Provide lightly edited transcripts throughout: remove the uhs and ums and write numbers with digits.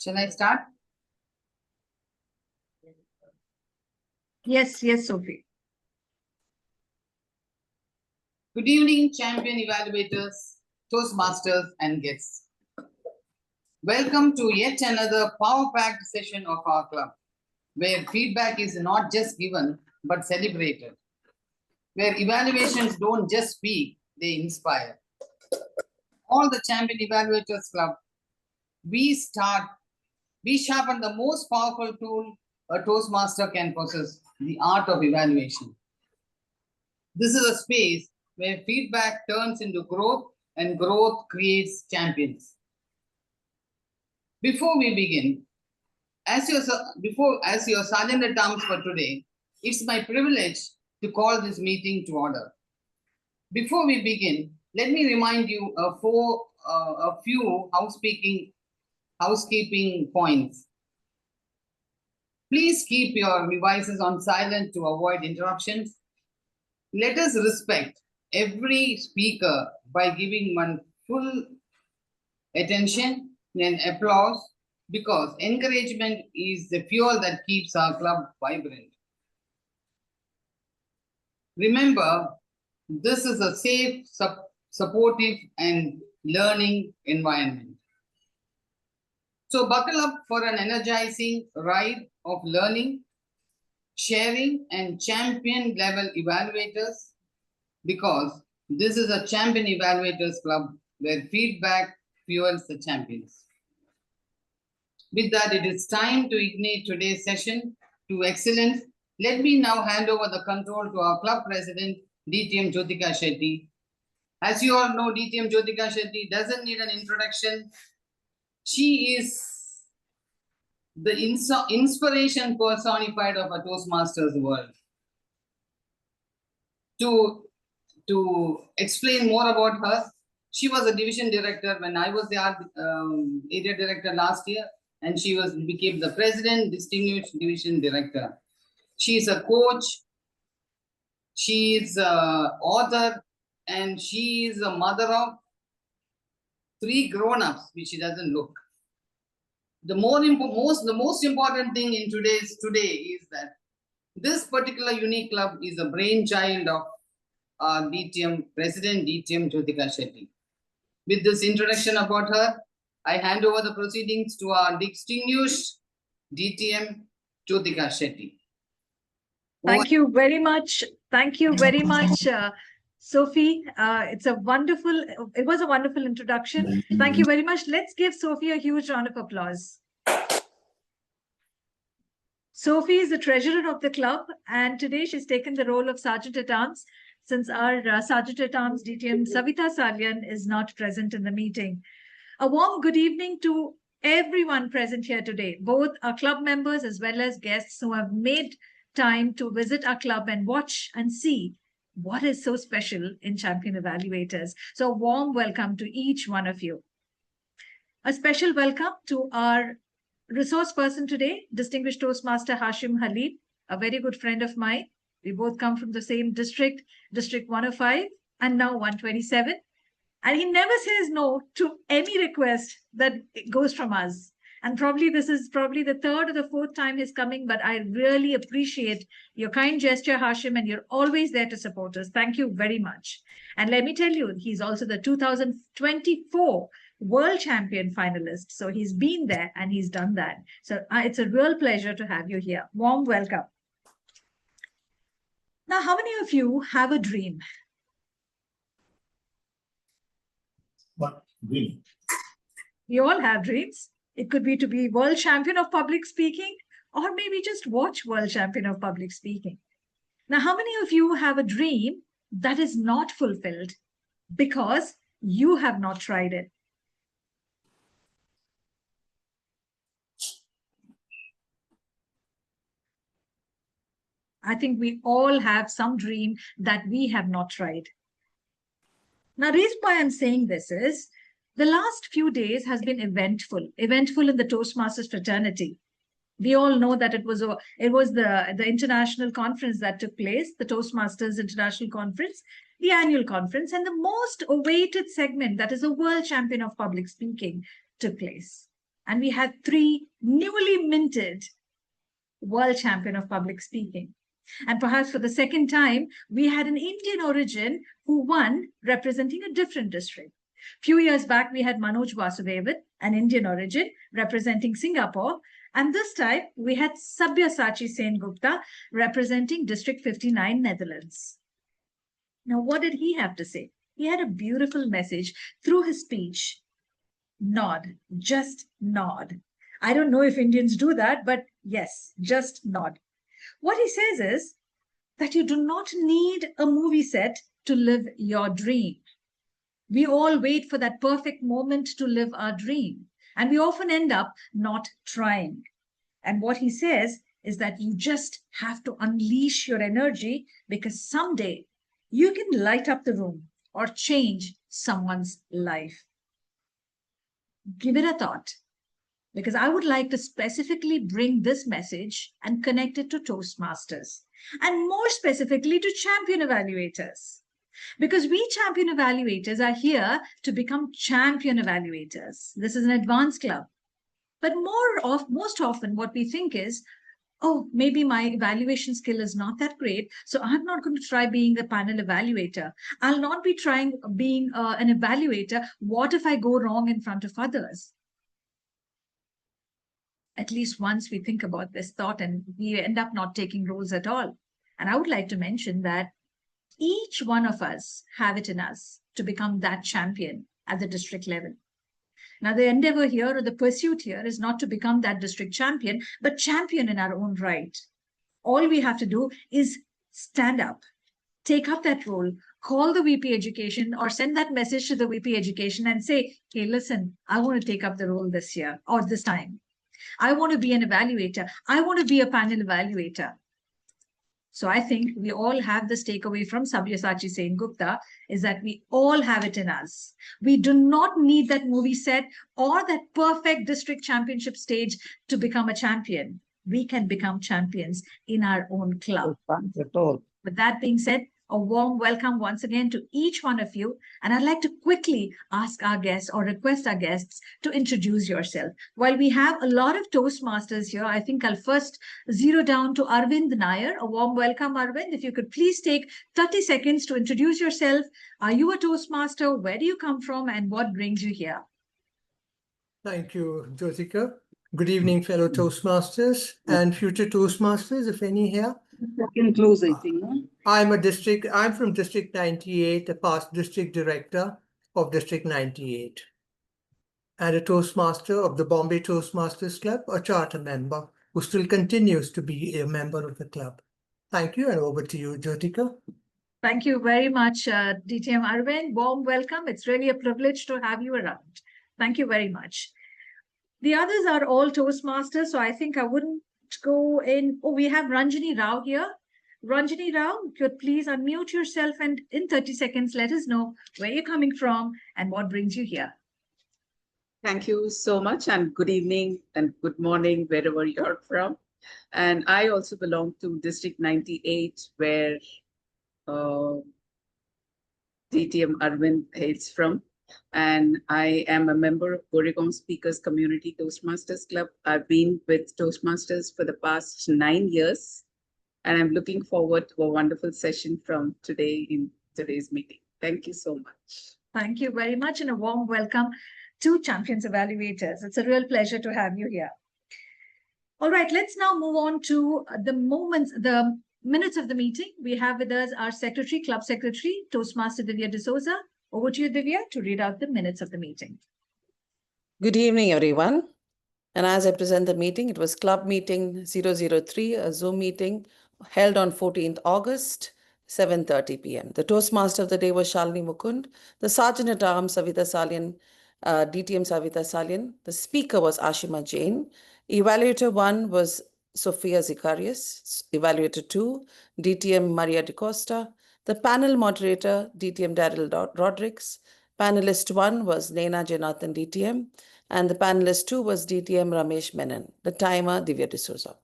Shall I start? Yes, Sophie. Good evening, champion evaluators, Toastmasters, and guests. Welcome to yet another power-packed session of our club, where feedback is not just given, but celebrated. Where evaluations don't just speak, they inspire. All the Champion Evaluators Club, we sharpen the most powerful tool a Toastmaster can possess, the art of evaluation. This is a space where feedback turns into growth and growth creates champions. Before we begin, as your sergeant at arms for today, it's my privilege to call this meeting to order. Before we begin, let me remind you of a few housekeeping points. Please keep your devices on silent to avoid interruptions. Let us respect every speaker by giving one full attention and applause, because encouragement is the fuel that keeps our club vibrant. Remember, this is a safe, supportive, and learning environment. So buckle up for an energizing ride of learning, sharing, and champion level evaluators, because this is a Champion Evaluators Club where feedback fuels the champions. With that, it is time to ignite today's session to excellence. Let me now hand over the control to our club president, DTM Jyotika Shetty. As you all know, DTM Jyotika Shetty doesn't need an introduction. She is the inspiration personified of a Toastmasters world. To explain more about her, she was a division director when I was the area director last year, and she became the president, distinguished division director. She is a coach, she is an author, and she is a mother of 3 grown-ups, which she doesn't look. The most important thing in today is that this particular unique club is a brainchild of our DTM President, DTM Jyotika Shetty. With this introduction about her, I hand over the proceedings to our distinguished DTM Jyotika Shetty. Thank you very much. Thank you very much, Sophie. It was a wonderful introduction. Thank you very much. Let's give Sophie a huge round of applause. Sophie is the treasurer of the club, and today she's taken the role of Sergeant at Arms, since our Sergeant at Arms, DTM Savita Salyan, is not present in the meeting. A warm good evening to everyone present here today, both our club members as well as guests who have made time to visit our club and watch and see what is so special in Champion Evaluators. So a warm welcome to each one of you. A special welcome to our resource person today, distinguished Toastmaster Hashim Halib, a very good friend of mine. We both come from the same district, District 105 and now 127. And he never says no to any request that goes from us. And this is probably the 3rd or the 4th time he's coming, but I really appreciate your kind gesture, Hashim, and you're always there to support us. Thank you very much. And let me tell you, he's also the 2024 World Champion finalist. So he's been there and he's done that. So it's a real pleasure to have you here. Warm welcome. Now, how many of you have a dream? What dream? You all have dreams. It could be to be World Champion of Public Speaking, or maybe just watch World Champion of Public Speaking. Now, how many of you have a dream that is not fulfilled because you have not tried it? I think we all have some dream that we have not tried. Now, the reason why I'm saying this is the last few days has been eventful in the Toastmasters fraternity. We all know that it was the international conference that took place, the Toastmasters International Conference, the annual conference, and the most awaited segment, that is a World Champion of Public Speaking, took place. And we had 3 newly minted world champion of public speaking. And perhaps for the second time, we had an Indian origin who won representing a different district. Few years back, we had Manoj Vasudevan, an Indian origin representing Singapore. And this time, we had Sabyasachi Sen Gupta representing District 59, Netherlands. Now, what did he have to say? He had a beautiful message through his speech. Nod, just nod. I don't know if Indians do that, but yes, just nod. What he says is that you do not need a movie set to live your dream. We all wait for that perfect moment to live our dream, and we often end up not trying. And what he says is that you just have to unleash your energy, because someday you can light up the room or change someone's life. Give it a thought, because I would like to specifically bring this message and connect it to Toastmasters, and more specifically to champion evaluators. Because we champion evaluators are here to become champion evaluators. This is an advanced club. But most often what we think is, oh, maybe my evaluation skill is not that great, so I'm not going to try being a panel evaluator. I'll not be trying being an evaluator. What if I go wrong in front of others? At least once we think about this thought, and we end up not taking roles at all. And I would like to mention that each one of us have it in us to become that champion at the district level. Now, the endeavor here, or the pursuit here, is not to become that district champion, but champion in our own right. All we have to do is stand up, take up that role, call the VP Education or send that message to the VP Education and say, hey, listen, I want to take up the role this year or this time. I want to be an evaluator. I want to be a panel evaluator. So I think we all have this takeaway from Sabyasachi Sen Gupta, is that we all have it in us. We do not need that movie set or that perfect district championship stage to become a champion. We can become champions in our own club. With that being said, a warm welcome once again to each one of you. And I'd like to quickly ask our guests or request our guests to introduce yourself. While we have a lot of Toastmasters here, I think I'll first zero down to Arvind Nair. A warm welcome, Arvind. If you could please take 30 seconds to introduce yourself. Are you a Toastmaster? Where do you come from? And what brings you here? Thank you, Jyotika. Good evening, fellow Toastmasters and future Toastmasters, if any here. Second close, I think. No? I'm from District 98, a past district director of District 98, and a Toastmaster of the Bombay Toastmasters Club, a charter member who still continues to be a member of the club. Thank you, and over to you, Jyotika. Thank you very much, DTM Arvind. Warm welcome. It's really a privilege to have you around. Thank you very much. The others are all Toastmasters, so I think I wouldn't go in. Oh, we have Ranjini Rao here. Ranjini Rao, could please unmute yourself and in 30 seconds, let us know where you're coming from and what brings you here. Thank you so much, and good evening and good morning, wherever you're from. And I also belong to District 98, where DTM Arvind hails from. And I am a member of Goregaon Speakers Community Toastmasters Club. I've been with Toastmasters for the past 9 years, and I'm looking forward to a wonderful session from today in today's meeting. Thank you so much. Thank you very much, and a warm welcome to Champions Evaluators. It's a real pleasure to have you here. All right, let's now move on to the minutes of the meeting. We have with us our secretary, club secretary, Toastmaster Divya D'Souza. Over to you, Divya, to read out the minutes of the meeting. Good evening, everyone. And as I present the meeting, it was Club Meeting 003, a Zoom meeting held on 14th August, 7:30 p.m. The Toastmaster of the day was Shalini Mukund, the Sergeant-at-Arms Savitha Salian, DTM Savitha Salian. The speaker was Ashima Jain. Evaluator 1 was Sophia Zicarius. Evaluator 2, DTM Maria DeCosta. The panel moderator, DTM Daryl Rodrigues. Panelist 1 was Nena Janathan DTM. And the panelist 2 was DTM Ramesh Menon. The timer, Divya D'Souza.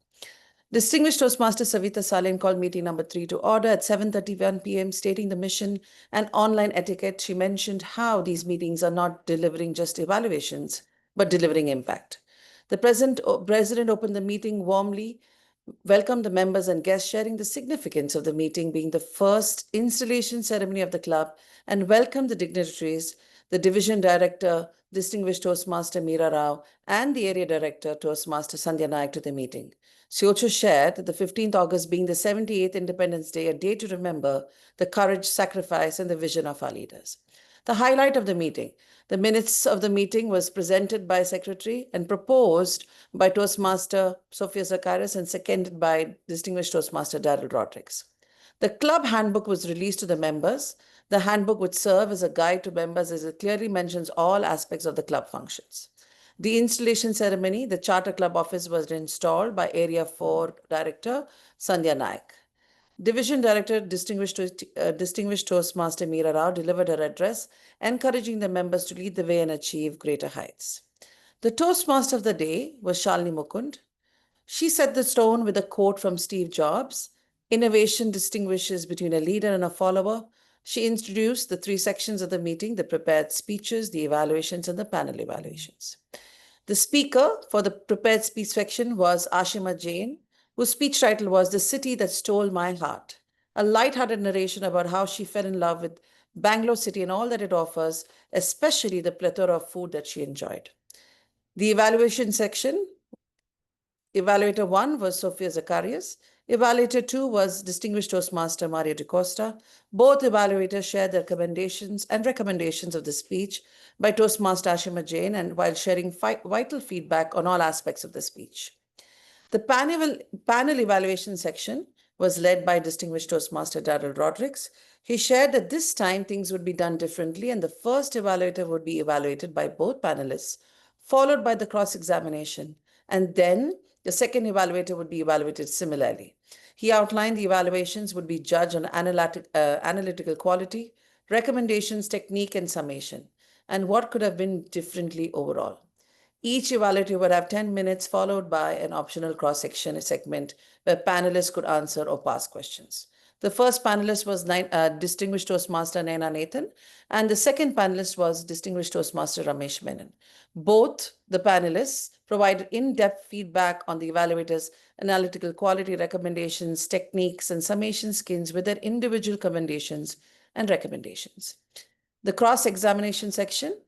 Distinguished Toastmaster Savitha Salian called meeting number 3 to order at 7:31 p.m., stating the mission and online etiquette. She mentioned how these meetings are not delivering just evaluations, but delivering impact. The president opened the meeting warmly, welcomed the members and guests, sharing the significance of the meeting being the first installation ceremony of the club, and welcomed the dignitaries, the division director, Distinguished Toastmaster Meera Rao, and the area director, Toastmaster Sandhya Naik, to the meeting. She also shared that the 15th August being the 78th Independence Day, a day to remember the courage, sacrifice, and the vision of our leaders. The highlight of the meeting. The minutes of the meeting was presented by Secretary and proposed by Toastmaster Sophia Zacharias and seconded by Distinguished Toastmaster Daryl Rodrigues. The club handbook was released to the members. The handbook would serve as a guide to members as it clearly mentions all aspects of the club functions. The installation ceremony, the Charter Club office was installed by Area 4 Director Sandhya Naik. Division Director, Distinguished Toastmaster Meera Rao delivered her address, encouraging the members to lead the way and achieve greater heights. The Toastmaster of the day was Shalini Mukund. She set the tone with a quote from Steve Jobs, "Innovation distinguishes between a leader and a follower." She introduced the three sections of the meeting: the prepared speeches, the evaluations, and the panel evaluations. The speaker for the prepared speech section was Ashima Jain, whose speech title was "The City That Stole My Heart," a light-hearted narration about how she fell in love with Bangalore city and all that it offers, especially the plethora of food that she enjoyed. The evaluation section, Evaluator 1 was Sophia Zacharias. Evaluator 2 was Distinguished Toastmaster Mario DaCosta. Both evaluators shared their recommendations of the speech by Toastmaster Ashima Jain, and while sharing vital feedback on all aspects of the speech. The panel evaluation section was led by Distinguished Toastmaster Daryl Rodrigues. He shared that this time things would be done differently, and the first evaluator would be evaluated by both panelists, followed by the cross-examination, and then the second evaluator would be evaluated similarly. He outlined the evaluations would be judged on analytical quality, recommendations, technique, and summation, and what could have been differently overall. Each evaluator would have 10 minutes, followed by an optional cross-section segment where panelists could answer or pass questions. The first panelist was Distinguished Toastmaster Naina Nathan, and the second panelist was Distinguished Toastmaster Ramesh Menon. Both the panelists provided in-depth feedback on the evaluators' analytical quality, recommendations, techniques, and summation skills with their individual commendations and recommendations. The cross-examination section,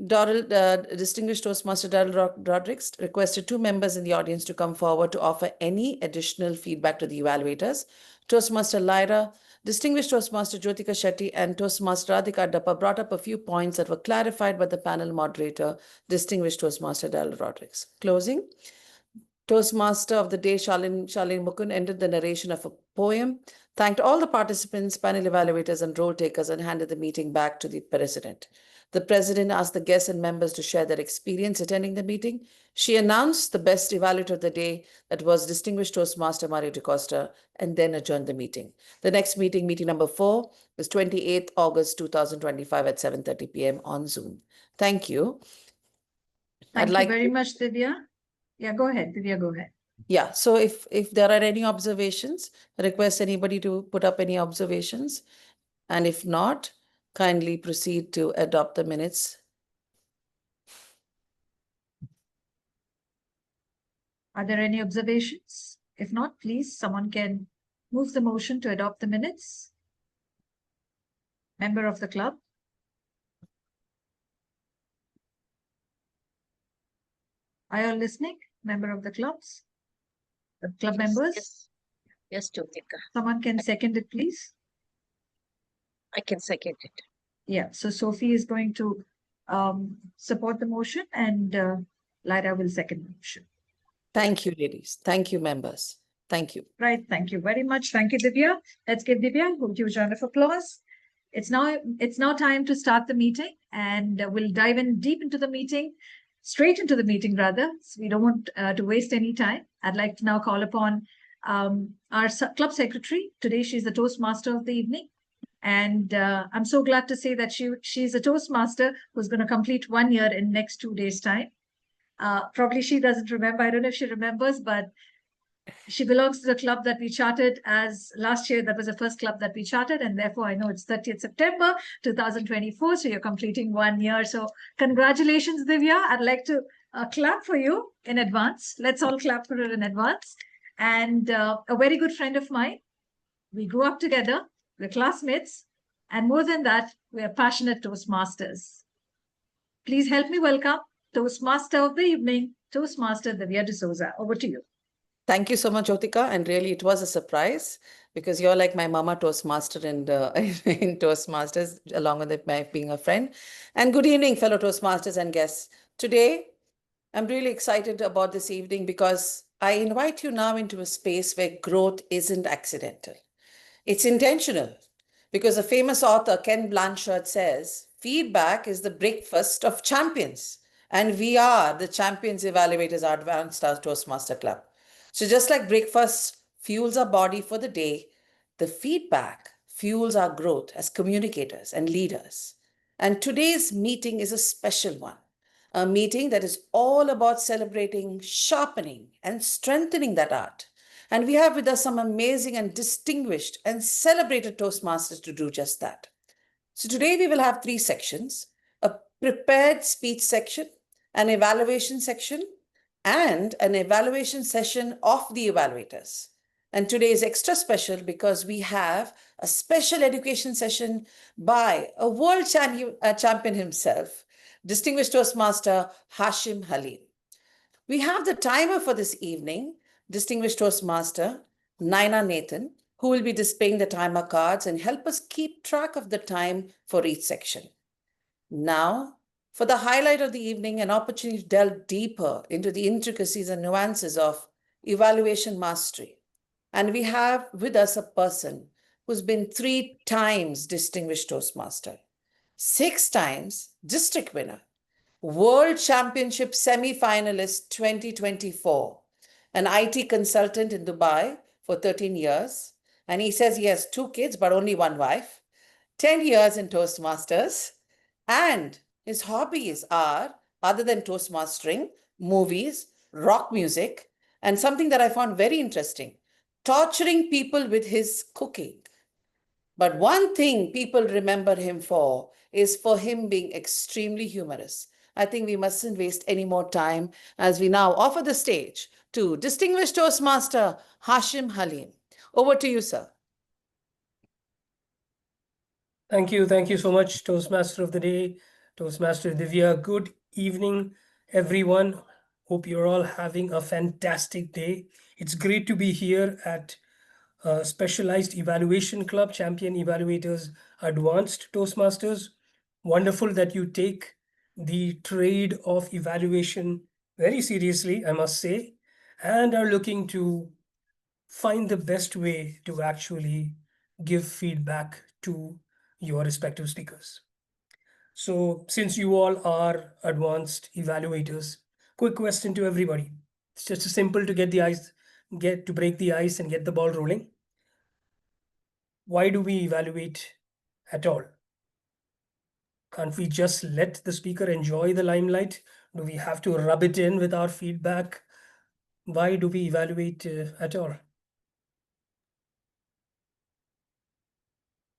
Distinguished Toastmaster Daryl Rodrigues requested two members in the audience to come forward to offer any additional feedback to the evaluators. Toastmaster Lyra, Distinguished Toastmaster Jyotika Shetty, and Toastmaster Radhika Dappa brought up a few points that were clarified by the panel moderator, Distinguished Toastmaster Daryl Rodrigues. Closing, Toastmaster of the day, Shalini Mukund, ended the narration of a poem, thanked all the participants, panel evaluators, and role takers, and handed the meeting back to the president. The president asked the guests and members to share their experience attending the meeting. She announced the best evaluator of the day, that was Distinguished Toastmaster Mario DaCosta, and then adjourned the meeting. The next meeting, meeting number 4, is 28th August 2025 at 7:30 p.m. on Zoom. Thank you. Thank you very much, Divya. Yeah, go ahead, Divya, go ahead. Yeah, so if there are any observations, I request anybody to put up any observations. And if not, kindly proceed to adopt the minutes. Are there any observations? If not, please, someone can move the motion to adopt the minutes. Member of the club. Are you all listening? Member of the clubs? The club members? Yes, Jyotika. Someone can second it, please. I can second it. Yeah, so Sophie is going to support the motion, and Lyra will second the motion. Thank you, ladies. Thank you, members. Thank you. Right, thank you very much. Thank you, Divya. Let's give Divya a huge round of applause. It's now time to start the meeting, and we'll dive in deep into the meeting, straight into the meeting rather. So we don't want to waste any time. I'd like to now call upon our club secretary. Today, she's the Toastmaster of the evening. And I'm so glad to say that she's a Toastmaster who's going to complete 1 year in next 2 days' time. Probably she doesn't remember. I don't know if she remembers, but she belongs to the club that we charted as last year. That was the first club that we charted. And therefore, I know it's 30th September 2024. So you're completing 1 year. So congratulations, Divya. I'd like to a clap for you in advance. Let's all clap for her in advance. And a very good friend of mine. We grew up together. We're classmates. And more than that, we are passionate Toastmasters. Please help me welcome Toastmaster of the evening, Toastmaster Divya D'Souza. Over to you. Thank you so much, Jyotika. And really, it was a surprise because you're like my mama Toastmaster in Toastmasters, along with my being a friend. And good evening, fellow Toastmasters and guests. Today, I'm really excited about this evening because I invite you now into a space where growth isn't accidental. It's intentional because the famous author Ken Blanchard says, feedback is the breakfast of champions. And we are the Champions Evaluators Advanced Toastmaster Club. So just like breakfast fuels our body for the day, the feedback fuels our growth as communicators and leaders. And today's meeting is a special one, a meeting that is all about celebrating, sharpening, and strengthening that art. And we have with us some amazing and distinguished and celebrated Toastmasters to do just that. So today we will have 3 sections, a prepared speech section, an evaluation section, and an evaluation session of the evaluators. And today is extra special because we have a special education session by a world champion himself, distinguished Toastmaster Hashim Halim. We have the timer for this evening, distinguished Toastmaster Naina Nathan, who will be displaying the timer cards and help us keep track of the time for each section. Now, for the highlight of the evening, an opportunity to delve deeper into the intricacies and nuances of evaluation mastery. And we have with us a person who's been 3 times distinguished Toastmaster, 6 times district winner, World Championship semi-finalist 2024, an IT consultant in Dubai for 13 years. And he says he has 2 kids, but only 1 wife, 10 years in Toastmasters, and his hobbies are, other than Toastmastering, movies, rock music, and something that I found very interesting, torturing people with his cooking. But one thing people remember him for is for him being extremely humorous. I think we mustn't waste any more time as we now offer the stage to distinguished Toastmaster Hashim Halim. Over to you, sir. Thank you so much, Toastmaster of the Day, Toastmaster Divya. Good evening, everyone. Hope you're all having a fantastic day. It's great to be here at Specialized Evaluation Club, Champion Evaluators Advanced Toastmasters. Wonderful that you take the trade of evaluation very seriously, I must say, and are looking to find the best way to actually give feedback to your respective speakers. So since you all are advanced evaluators, quick question to everybody. It's just simple to break the ice and get the ball rolling. Why do we evaluate at all? Can't we just let the speaker enjoy the limelight? Do we have to rub it in with our feedback? Why do we evaluate at all?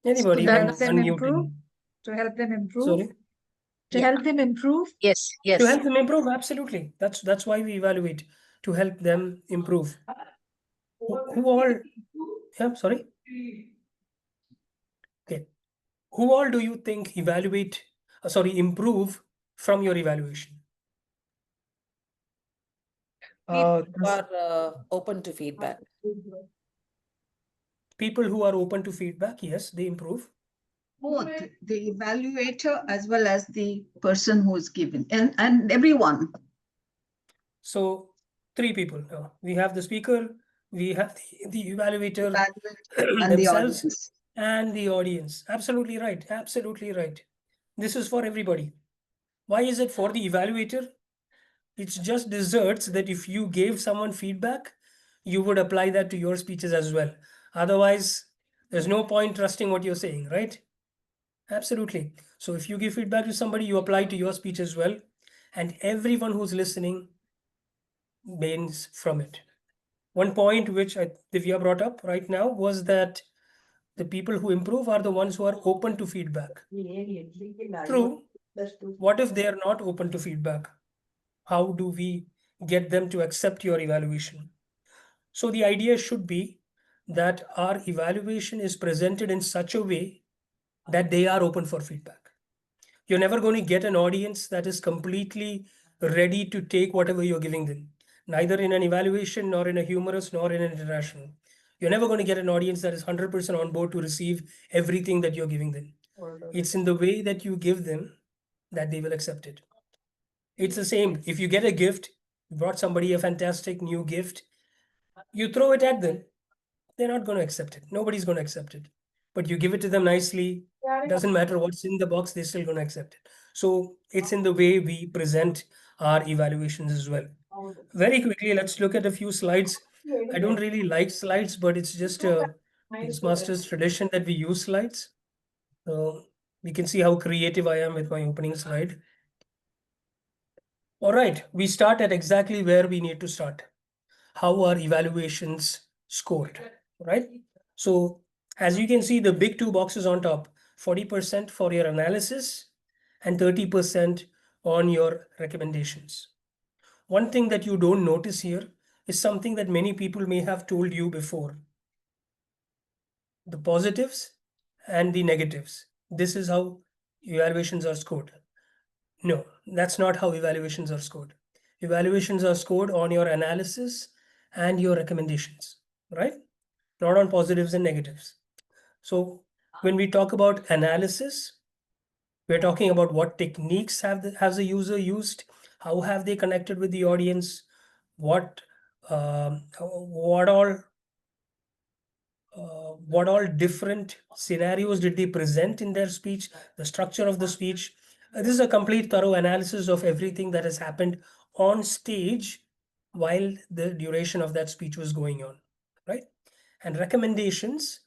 Anybody? To can help them unmute improve? and- To help them improve? Sorry? To help them improve? Yes, yes. To help them improve, absolutely. That's why we evaluate, to help them improve. Who all? Yeah, sorry. Okay. Who all do you think improve from your evaluation? People who are open to feedback. People who are open to feedback, yes, they improve. Both the evaluator as well as the person who is given and everyone. So 3 people. We have the speaker, we have the evaluator Evaluator and the themselves, audience. and the audience. Absolutely right. Absolutely right. This is for everybody. Why is it for the evaluator? It's just desserts that if you gave someone feedback, you would apply that to your speeches as well. Otherwise, there's no point trusting what you're saying, right? Absolutely. So if you give feedback to somebody, you apply to your speech as well. And everyone who's listening gains from it. One point which Divya brought up right now was that the people who improve are the ones who are open to feedback. True. What if they are not open to feedback? how do we get them to accept your evaluation? So the idea should be that our evaluation is presented in such a way that they are open for feedback. You're never going to get an audience that is completely ready to take whatever you're giving them, neither in an evaluation, nor in a humorous, nor in an international. You're never going to get an audience that is 100% on board to receive everything that you're giving them. It's in the way that you give them that they will accept it. It's the same. If you get a gift, you brought somebody a fantastic new gift, you throw it at them, they're not going to accept it. Nobody's going to accept it. But you give it to them nicely, doesn't matter what's in the box, they're still going to accept it. So it's in the way we present our evaluations as well. Very quickly, let's look at a few slides. I don't really like slides, but it's just a Toastmasters tradition that we use slides. So we can see how creative I am with my opening slide. All right, we start at exactly where we need to start. How are evaluations scored, right? So as you can see, the big two boxes on top, 40% for your analysis and 30% on your recommendations. One thing that you don't notice here is something that many people may have told you before. The positives and the negatives. This is how evaluations are scored. No, that's not how evaluations are scored. Evaluations are scored on your analysis and your recommendations, right? Not on positives and negatives. So when we talk about analysis, we're talking about what techniques has the user used, how have they connected with the audience, what all different scenarios did they present in their speech, the structure of the speech. This is a complete thorough analysis of everything that has happened on stage while the duration of that speech was going on, right? And recommendations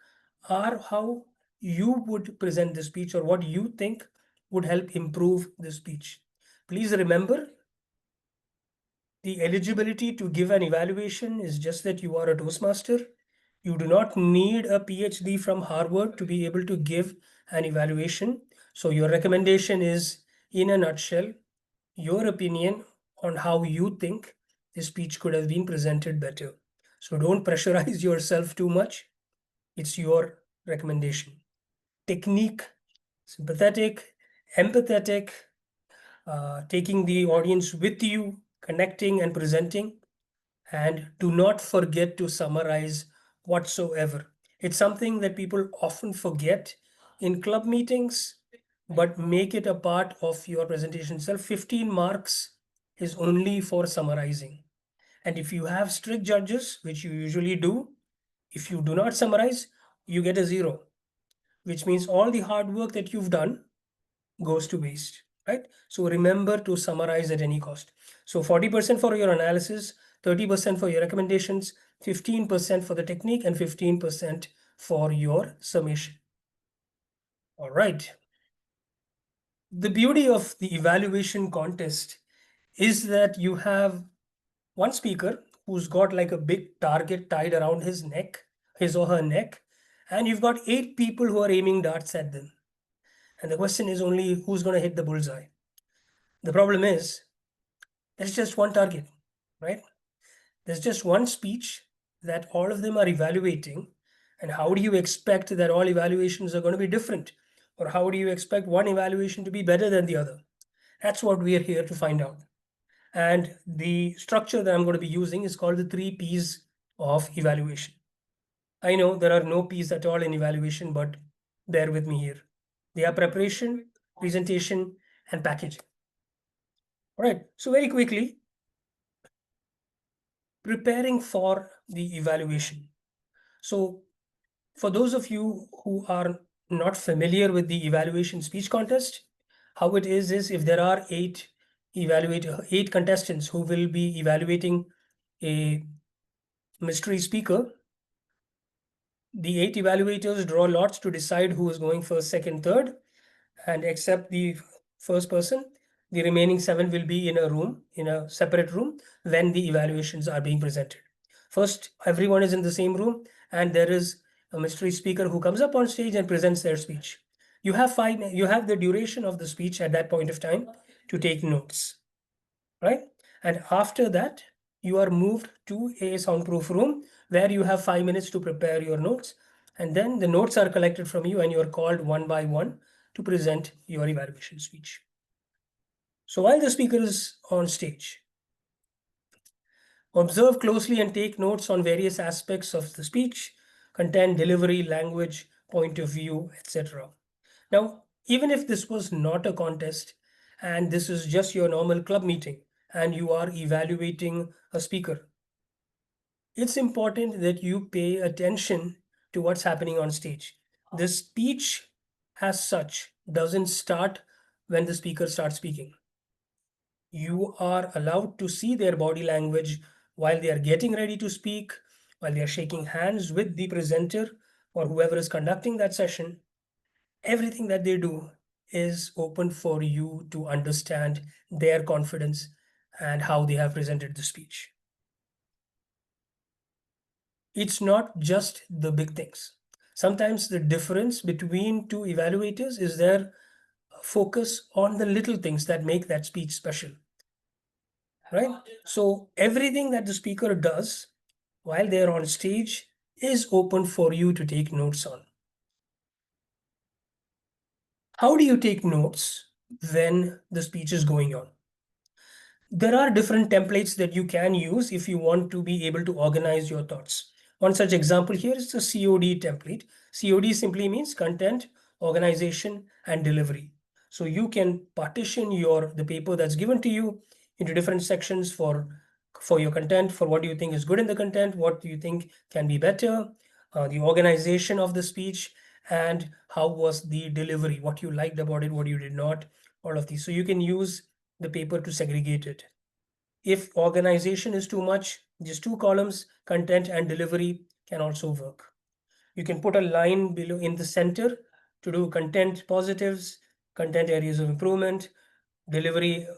are how you would present the speech or what you think would help improve the speech. Please remember, the eligibility to give an evaluation is just that you are a Toastmaster. You do not need a PhD from Harvard to be able to give an evaluation. So your recommendation is, in a nutshell, your opinion on how you think the speech could have been presented better. So don't pressurize yourself too much. It's your recommendation. Technique, sympathetic, empathetic, taking the audience with you, connecting and presenting. And do not forget to summarize whatsoever. It's something that people often forget in club meetings, but make it a part of your presentation itself. 15 marks is only for summarizing. And if you have strict judges, which you usually do, if you do not summarize, you get a 0, which means all the hard work that you've done goes to waste, right? So remember to summarize at any cost. So 40% for your analysis, 30% for your recommendations, 15% for the technique, and 15% for your summation. All right. The beauty of the evaluation contest is that you have one speaker who's got like a big target tied around his neck, his or her neck, and you've got 8 people who are aiming darts at them. And the question is only who's going to hit the bullseye. The problem is there's just one target, right? There's just one speech that all of them are evaluating. And how do you expect that all evaluations are going to be different? Or how do you expect one evaluation to be better than the other? That's what we are here to find out. And the structure that I'm going to be using is called the 3 P's of evaluation. I know there are no P's at all in evaluation, but bear with me here. They are preparation, presentation, and packaging. All right, so very quickly, preparing for the evaluation. So for those of you who are not familiar with the evaluation speech contest, how it is if there are 8 contestants who will be evaluating a mystery speaker, the 8 evaluators draw lots to decide who is going first, second, third, and except the first person, the remaining 7 will be in a room, in a separate room, when the evaluations are being presented. First, everyone is in the same room, and there is a mystery speaker who comes up on stage and presents their speech. You have the duration of the speech at that point of time to take notes, right? And after that, you are moved to a soundproof room where you have 5 minutes to prepare your notes. And then the notes are collected from you and you are called one by one to present your evaluation speech. So while the speaker is on stage, observe closely and take notes on various aspects of the speech, content, delivery, language, point of view, etc. Now, even if this was not a contest and this is just your normal club meeting and you are evaluating a speaker, it's important that you pay attention to what's happening on stage. The speech as such doesn't start when the speaker starts speaking. You are allowed to see their body language while they are getting ready to speak, while they are shaking hands with the presenter or whoever is conducting that session. Everything that they do is open for you to understand their confidence and how they have presented the speech. It's not just the big things. Sometimes the difference between two evaluators is their focus on the little things that make that speech special. Right? So everything that the speaker does while they're on stage is open for you to take notes on. How do you take notes when the speech is going on? There are different templates that you can use if you want to be able to organize your thoughts. One such example here is the COD template. COD simply means content, organization, and delivery. So you can partition the paper that's given to you into different sections for your content, for what you think is good in the content, what you think can be better, the organization of the speech, and how was the delivery, what you liked about it, what you did not, all of these. So you can use the paper to segregate it. If organization is too much, just 2 columns, content and delivery can also work. You can put a line below in the center to do content positives, content areas of improvement, delivery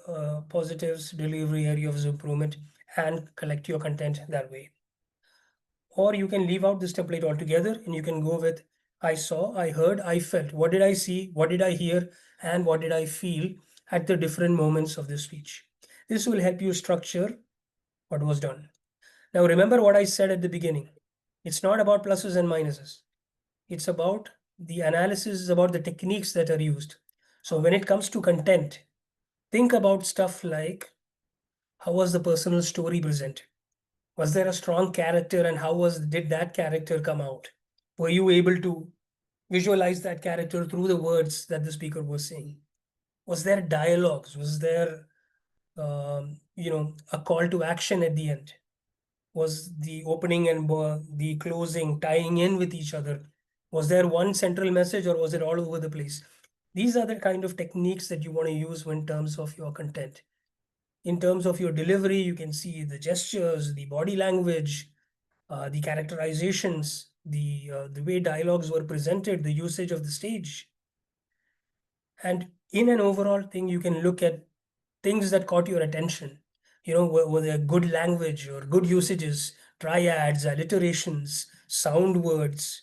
positives, delivery areas of improvement, and collect your content that way. Or you can leave out this template altogether and you can go with I saw, I heard, I felt. What did I see? What did I hear? And what did I feel at the different moments of the speech? This will help you structure what was done. Now, remember what I said at the beginning. It's not about pluses and minuses. It's about the analysis, is about the techniques that are used. So when it comes to content, think about stuff like how was the personal story presented? Was there a strong character and how did that character come out? Were you able to visualize that character through the words that the speaker was saying? Was there dialogues? Was there a call to action at the end? Was the opening and the closing tying in with each other? Was there one central message or was it all over the place? These are the kind of techniques that you want to use in terms of your content. In terms of your delivery, you can see the gestures, the body language, the characterizations, the way dialogues were presented, the usage of the stage. And in an overall thing, you can look at things that caught your attention. Were there good language or good usages, triads, alliterations, sound words,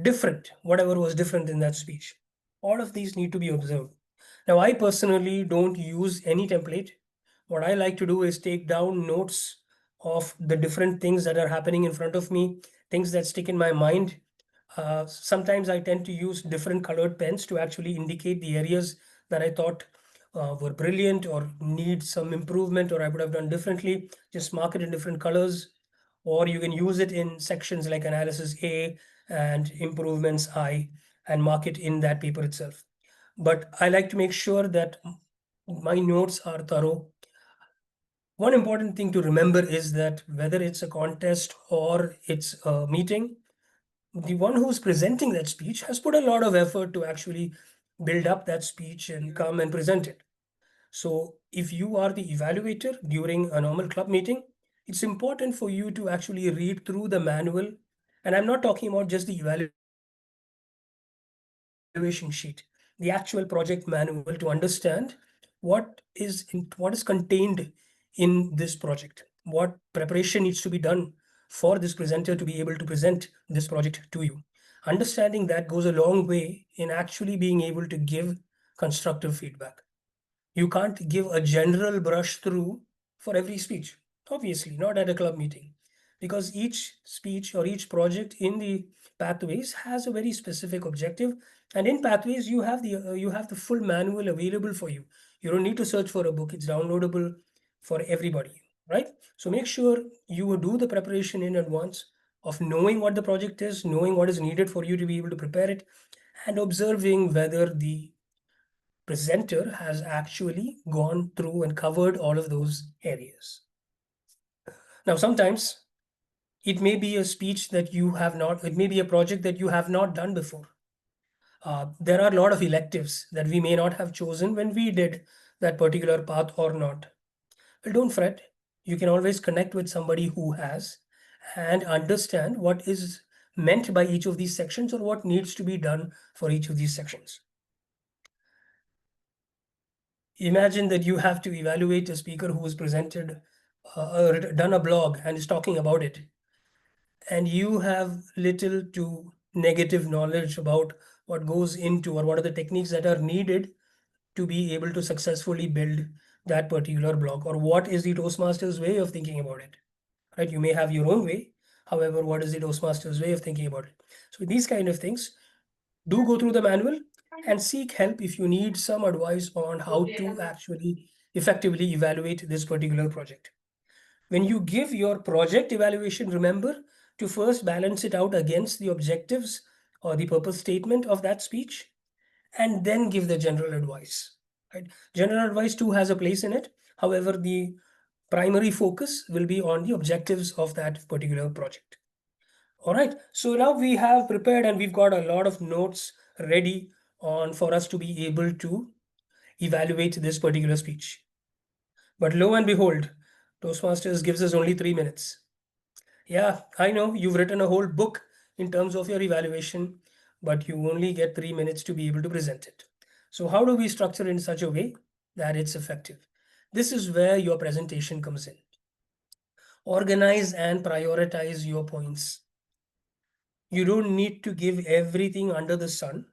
different, whatever was different in that speech. All of these need to be observed. Now, I personally don't use any template. What I like to do is take down notes of the different things that are happening in front of me, things that stick in my mind. Sometimes I tend to use different colored pens to actually indicate the areas that I thought were brilliant or need some improvement or I would have done differently. Just mark it in different colors, or you can use it in sections like analysis A and improvements I and mark it in that paper itself. But I like to make sure that my notes are thorough. One important thing to remember is that whether it's a contest or it's a meeting, the one who's presenting that speech has put a lot of effort to actually build up that speech and come and present it. So if you are the evaluator during a normal club meeting, it's important for you to actually read through the manual. And I'm not talking about just the evaluation sheet, the actual project manual, to understand what is contained in this project, what preparation needs to be done for this presenter to be able to present this project to you. Understanding that goes a long way in actually being able to give constructive feedback. You can't give a general brush through for every speech, obviously, not at a club meeting, because each speech or each project in the Pathways has a very specific objective. And in Pathways, you have the full manual available for you. You don't need to search for a book, it's downloadable for everybody, right? So make sure you do the preparation in advance of knowing what the project is, knowing what is needed for you to be able to prepare it, and observing whether the presenter has actually gone through and covered all of those areas. Now, sometimes it may be a speech that you have not, it may be a project that you have not done before. There are a lot of electives that we may not have chosen when we did that particular path or not. Well, don't fret. You can always connect with somebody who has and understand what is meant by each of these sections or what needs to be done for each of these sections. Imagine that you have to evaluate a speaker who has presented or done a blog and is talking about it, and you have little to negative knowledge about what goes into or what are the techniques that are needed to be able to successfully build that particular blog, or what is the Toastmasters way of thinking about it, right? You may have your own way. However, what is the Toastmasters way of thinking about it? So these kind of things, do go through the manual and seek help if you need some advice on how to actually effectively evaluate this particular project. When you give your project evaluation, remember to first balance it out against the objectives or the purpose statement of that speech, and then give the general advice. Right? General advice too has a place in it. However, the primary focus will be on the objectives of that particular project. All right, so now we have prepared and we've got a lot of notes ready on for us to be able to evaluate this particular speech. But lo and behold, Toastmasters gives us only 3 minutes. Yeah, I know you've written a whole book in terms of your evaluation, but you only get 3 minutes to be able to present it. So how do we structure in such a way that it's effective? This is where your presentation comes in. Organize and prioritize your points. You don't need to give everything under the sun.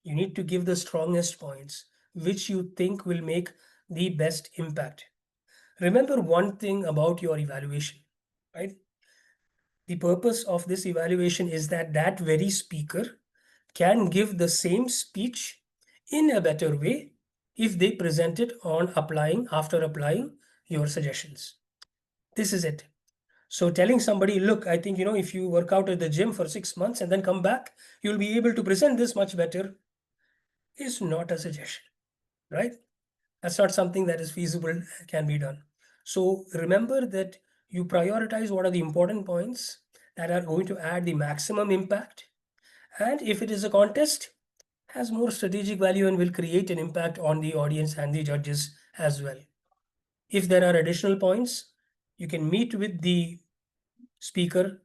You need to give the strongest points, which you think will make the best impact. Remember one thing about your evaluation, right? The purpose of this evaluation is that that very speaker can give the same speech in a better way if they present it on after applying your suggestions. This is it. So telling somebody, look, I think, if you work out at the gym for 6 months and then come back, you'll be able to present this much better, is not a suggestion, right? That's not something that is feasible, can be done. So remember that you prioritize what are the important points that are going to add the maximum impact. And if it is a contest, has more strategic value and will create an impact on the audience and the judges as well. If there are additional points, you can meet with the speaker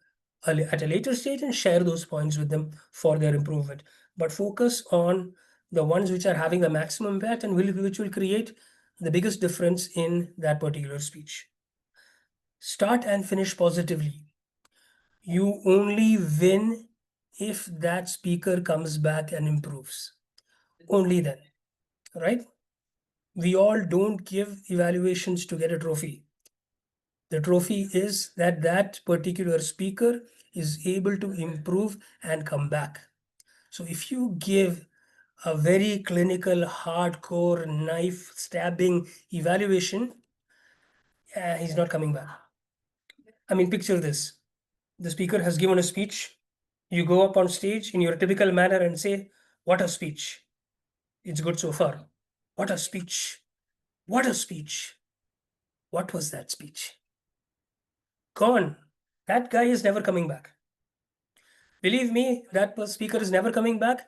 at a later stage and share those points with them for their improvement. But focus on the ones which are having the maximum impact and which will create the biggest difference in that particular speech. Start and finish positively. You only win if that speaker comes back and improves. Only then, right? We all don't give evaluations to get a trophy. The trophy is that that particular speaker is able to improve and come back. So if you give a very clinical, hardcore, knife stabbing evaluation, he's not coming back. I mean, picture this. The speaker has given a speech. You go up on stage in your typical manner and say, what a speech. It's good so far. What a speech. What a speech. What was that speech? Gone. That guy is never coming back. Believe me, that speaker is never coming back.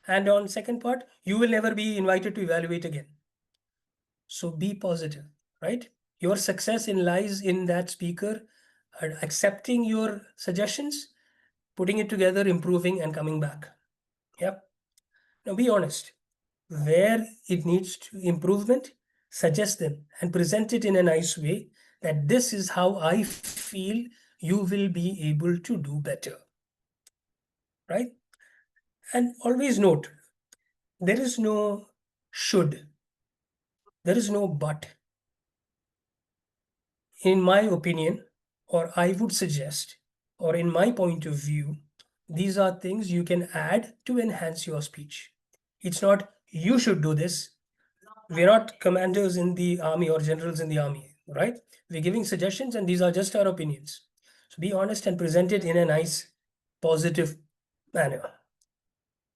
And on second part, you will never be invited to evaluate again. So be positive, right? Your success lies in that speaker accepting your suggestions, putting it together, improving, and coming back. Yep. Now be honest. Where it needs to improvement, suggest them and present it in a nice way that this is how I feel you will be able to do better. Right? And always note, there is no should. There is no but. In my opinion, or I would suggest, or in my point of view, these are things you can add to enhance your speech. It's not you should do this. We're not commanders in the army or generals in the army, right? We're giving suggestions and these are just our opinions. So be honest and present it in a nice, positive manner.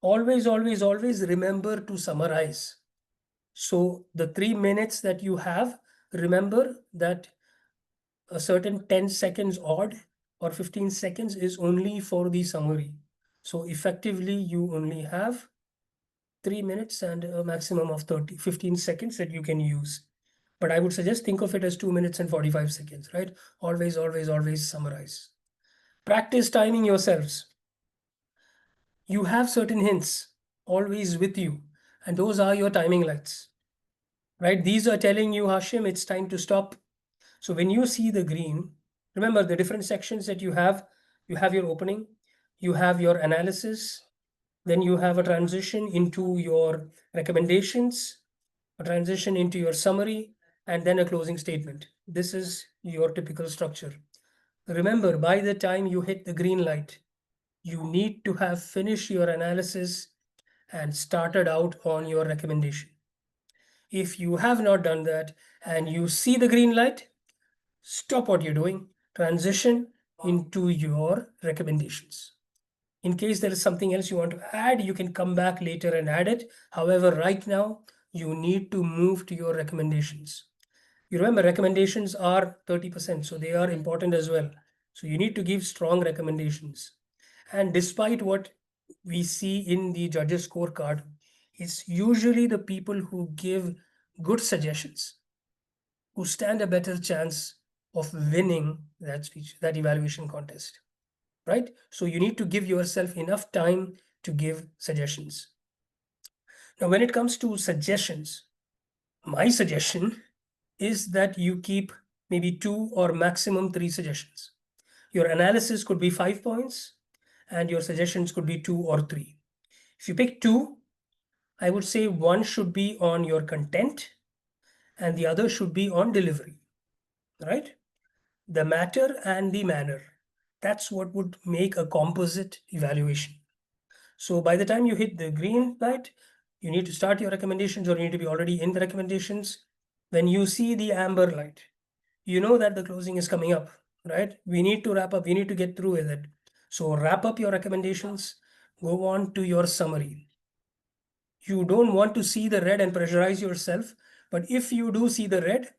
Always, always, always remember to summarize. So the 3 minutes that you have, remember that a certain 10 seconds odd or 15 seconds is only for the summary. So effectively, you only have 3 minutes and a maximum of 15 seconds that you can use. But I would suggest think of it as 2 minutes and 45 seconds, right? Always, always, always summarize. Practice timing yourselves. You have certain hints always with you, and those are your timing lights, right? These are telling you, Hashim, it's time to stop. So when you see the green, remember the different sections that you have your opening, you have your analysis, then you have a transition into your recommendations, a transition into your summary, and then a closing statement. This is your typical structure. Remember, by the time you hit the green light, you need to have finished your analysis and started out on your recommendation. If you have not done that and you see the green light, stop what you're doing, transition into your recommendations. In case there is something else you want to add, you can come back later and add it. However, right now, you need to move to your recommendations. You remember, recommendations are 30%, so they are important as well. So you need to give strong recommendations. And despite what we see in the judges' scorecard, it's usually the people who give good suggestions who stand a better chance of winning that speech, that evaluation contest, right? So you need to give yourself enough time to give suggestions. Now, when it comes to suggestions, my suggestion is that you keep maybe 2 or maximum 3 suggestions. Your analysis could be 5 points and your suggestions could be 2 or 3. If you pick 2, I would say 1 should be on your content and the other should be on delivery, right? The matter and the manner. That's what would make a composite evaluation. So by the time you hit the green light, you need to start your recommendations or you need to be already in the recommendations. When you see the amber light, you know that the closing is coming up, right? We need to wrap up, we need to get through with it. So wrap up your recommendations, go on to your summary. You don't want to see the red and pressurize yourself, but if you do see the red,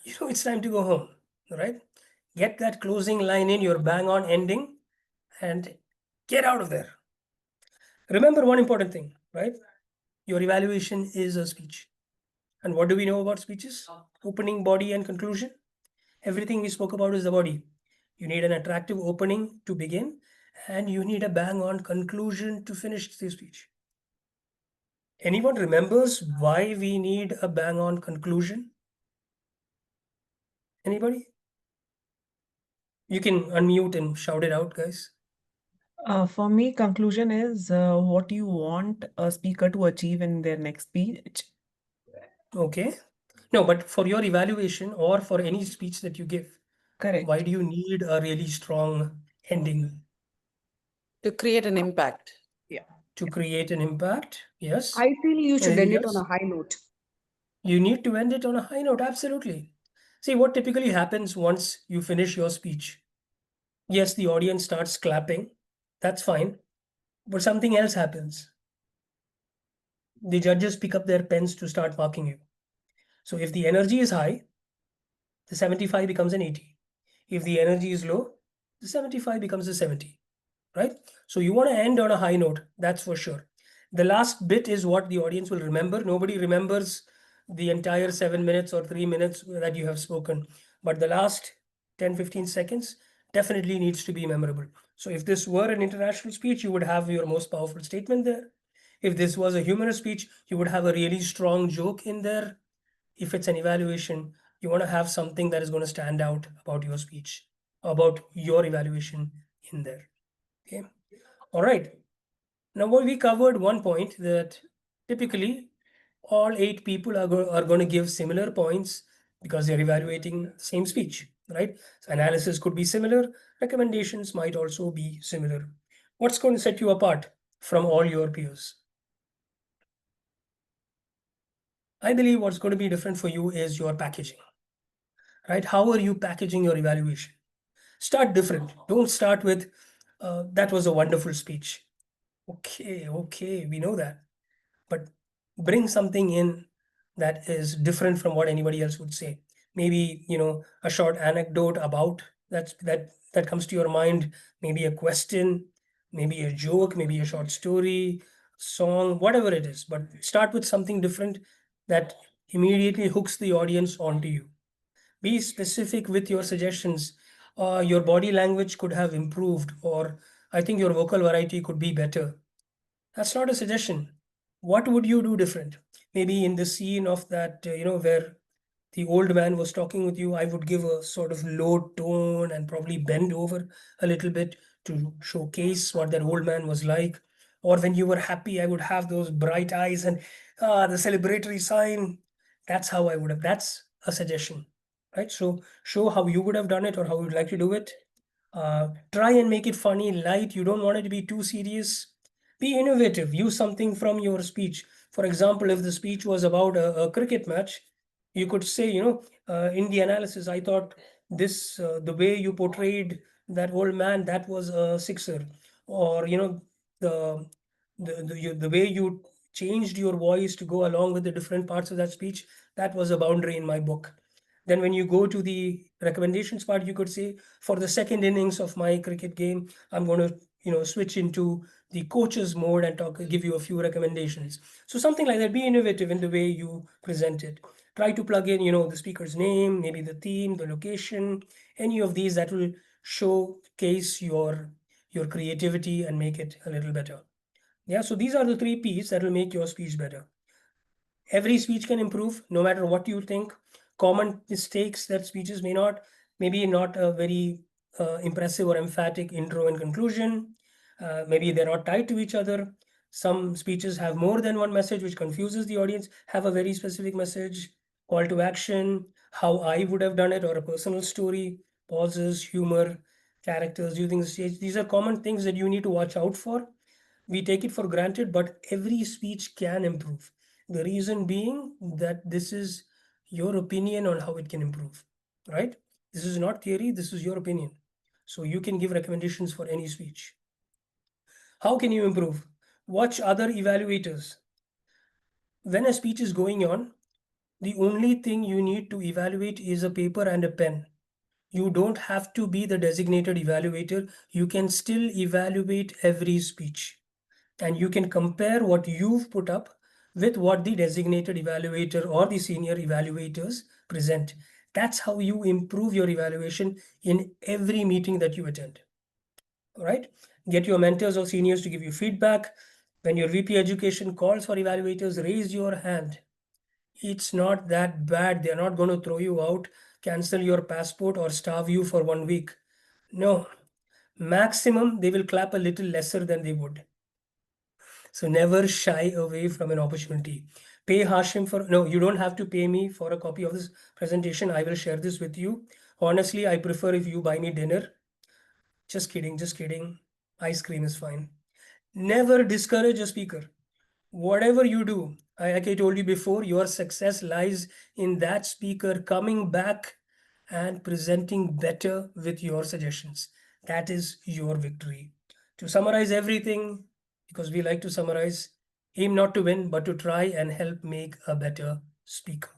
you know it's time to go home, right? Get that closing line in, your bang on ending, and get out of there. Remember one important thing, right? Your evaluation is a speech. And what do we know about speeches? Opening, body, and conclusion. Everything we spoke about is the body. You need an attractive opening to begin, and you need a bang on conclusion to finish the speech. Anyone remembers why we need a bang on conclusion? Anybody? You can unmute and shout it out, guys. For me, conclusion is what you want a speaker to achieve in their next speech. Okay. No, but for your evaluation or for any speech that you give, Correct. why do you need a really strong ending? To create an impact. To create an impact, yes. I feel you should end Anything it on else? a high note. You need to end it on a high note, absolutely. See, what typically happens once you finish your speech? Yes, the audience starts clapping. That's fine. But something else happens. The judges pick up their pens to start marking you. So if the energy is high, the 75 becomes an 80. If the energy is low, the 75 becomes a 70, right? So you want to end on a high note, that's for sure. The last bit is what the audience will remember. Nobody remembers the entire 7 minutes or 3 minutes that you have spoken, but the last 10-15 seconds definitely needs to be memorable. So if this were an international speech, you would have your most powerful statement there. If this was a humorous speech, you would have a really strong joke in there. If it's an evaluation, you want to have something that is going to stand out about your speech, about your evaluation in there. Okay. All right. Now, we covered one point that typically all 8 people are going to give similar points because they're evaluating the same speech, right? So analysis could be similar, recommendations might also be similar. What's going to set you apart from all your peers? I believe what's going to be different for you is your packaging, right? How are you packaging your evaluation? Start different. Don't start with, that was a wonderful speech. Okay, we know that. But bring something in that is different from what anybody else would say. Maybe, a short anecdote about that comes to your mind, maybe a question, maybe a joke, maybe a short story, song, whatever it is. But start with something different that immediately hooks the audience onto you. Be specific with your suggestions. Your body language could have improved, or I think your vocal variety could be better. That's not a suggestion. What would you do different? Maybe in the scene of that, where the old man was talking with you, I would give a sort of low tone and probably bend over a little bit to showcase what that old man was like. Or when you were happy, I would have those bright eyes and the celebratory sign. That's how I would have. That's a suggestion, right? So show how you would have done it or how you'd like to do it. Try and make it funny, light. You don't want it to be too serious. Be innovative. Use something from your speech. For example, if the speech was about a cricket match, you could say, in the analysis, I thought this, the way you portrayed that old man, that was a sixer. Or, the, the way you changed your voice to go along with the different parts of that speech, that was a boundary in my book. Then when you go to the recommendations part, you could say, for the second innings of my cricket game, I'm going to, switch into the coach's mode and give you a few recommendations. So something like that. Be innovative in the way you present it. Try to plug in, the speaker's name, maybe the theme, the location, any of these that will showcase your creativity and make it a little better. Yeah, so these are the 3 P's that will make your speech better. Every speech can improve, no matter what you think. Common mistakes that speeches maybe not a very impressive or emphatic intro and conclusion. Maybe they're not tied to each other. Some speeches have more than one message, which confuses the audience. Have a very specific message, call to action, how I would have done it, or a personal story, pauses, humor, characters using the stage. These are common things that you need to watch out for. We take it for granted, but every speech can improve. The reason being that this is your opinion on how it can improve, right? This is not theory, this is your opinion. So you can give recommendations for any speech. How can you improve? Watch other evaluators. When a speech is going on, the only thing you need to evaluate is a paper and a pen. You don't have to be the designated evaluator. You can still evaluate every speech. And you can compare what you've put up with what the designated evaluator or the senior evaluators present. That's how you improve your evaluation in every meeting that you attend. All right? Get your mentors or seniors to give you feedback. When your VP education calls for evaluators, raise your hand. It's not that bad. They're not going to throw you out, cancel your passport, or starve you for 1 week. No. Maximum, they will clap a little lesser than they would. So never shy away from an opportunity. Pay Hashim no, you don't have to pay me for a copy of this presentation. I will share this with you. Honestly, I prefer if you buy me dinner. Just kidding, just kidding. Ice cream is fine. Never discourage a speaker. Whatever you do, like I told you before, your success lies in that speaker coming back and presenting better with your suggestions. That is your victory. To summarize everything, because we like to summarize, aim not to win, but to try and help make a better speaker.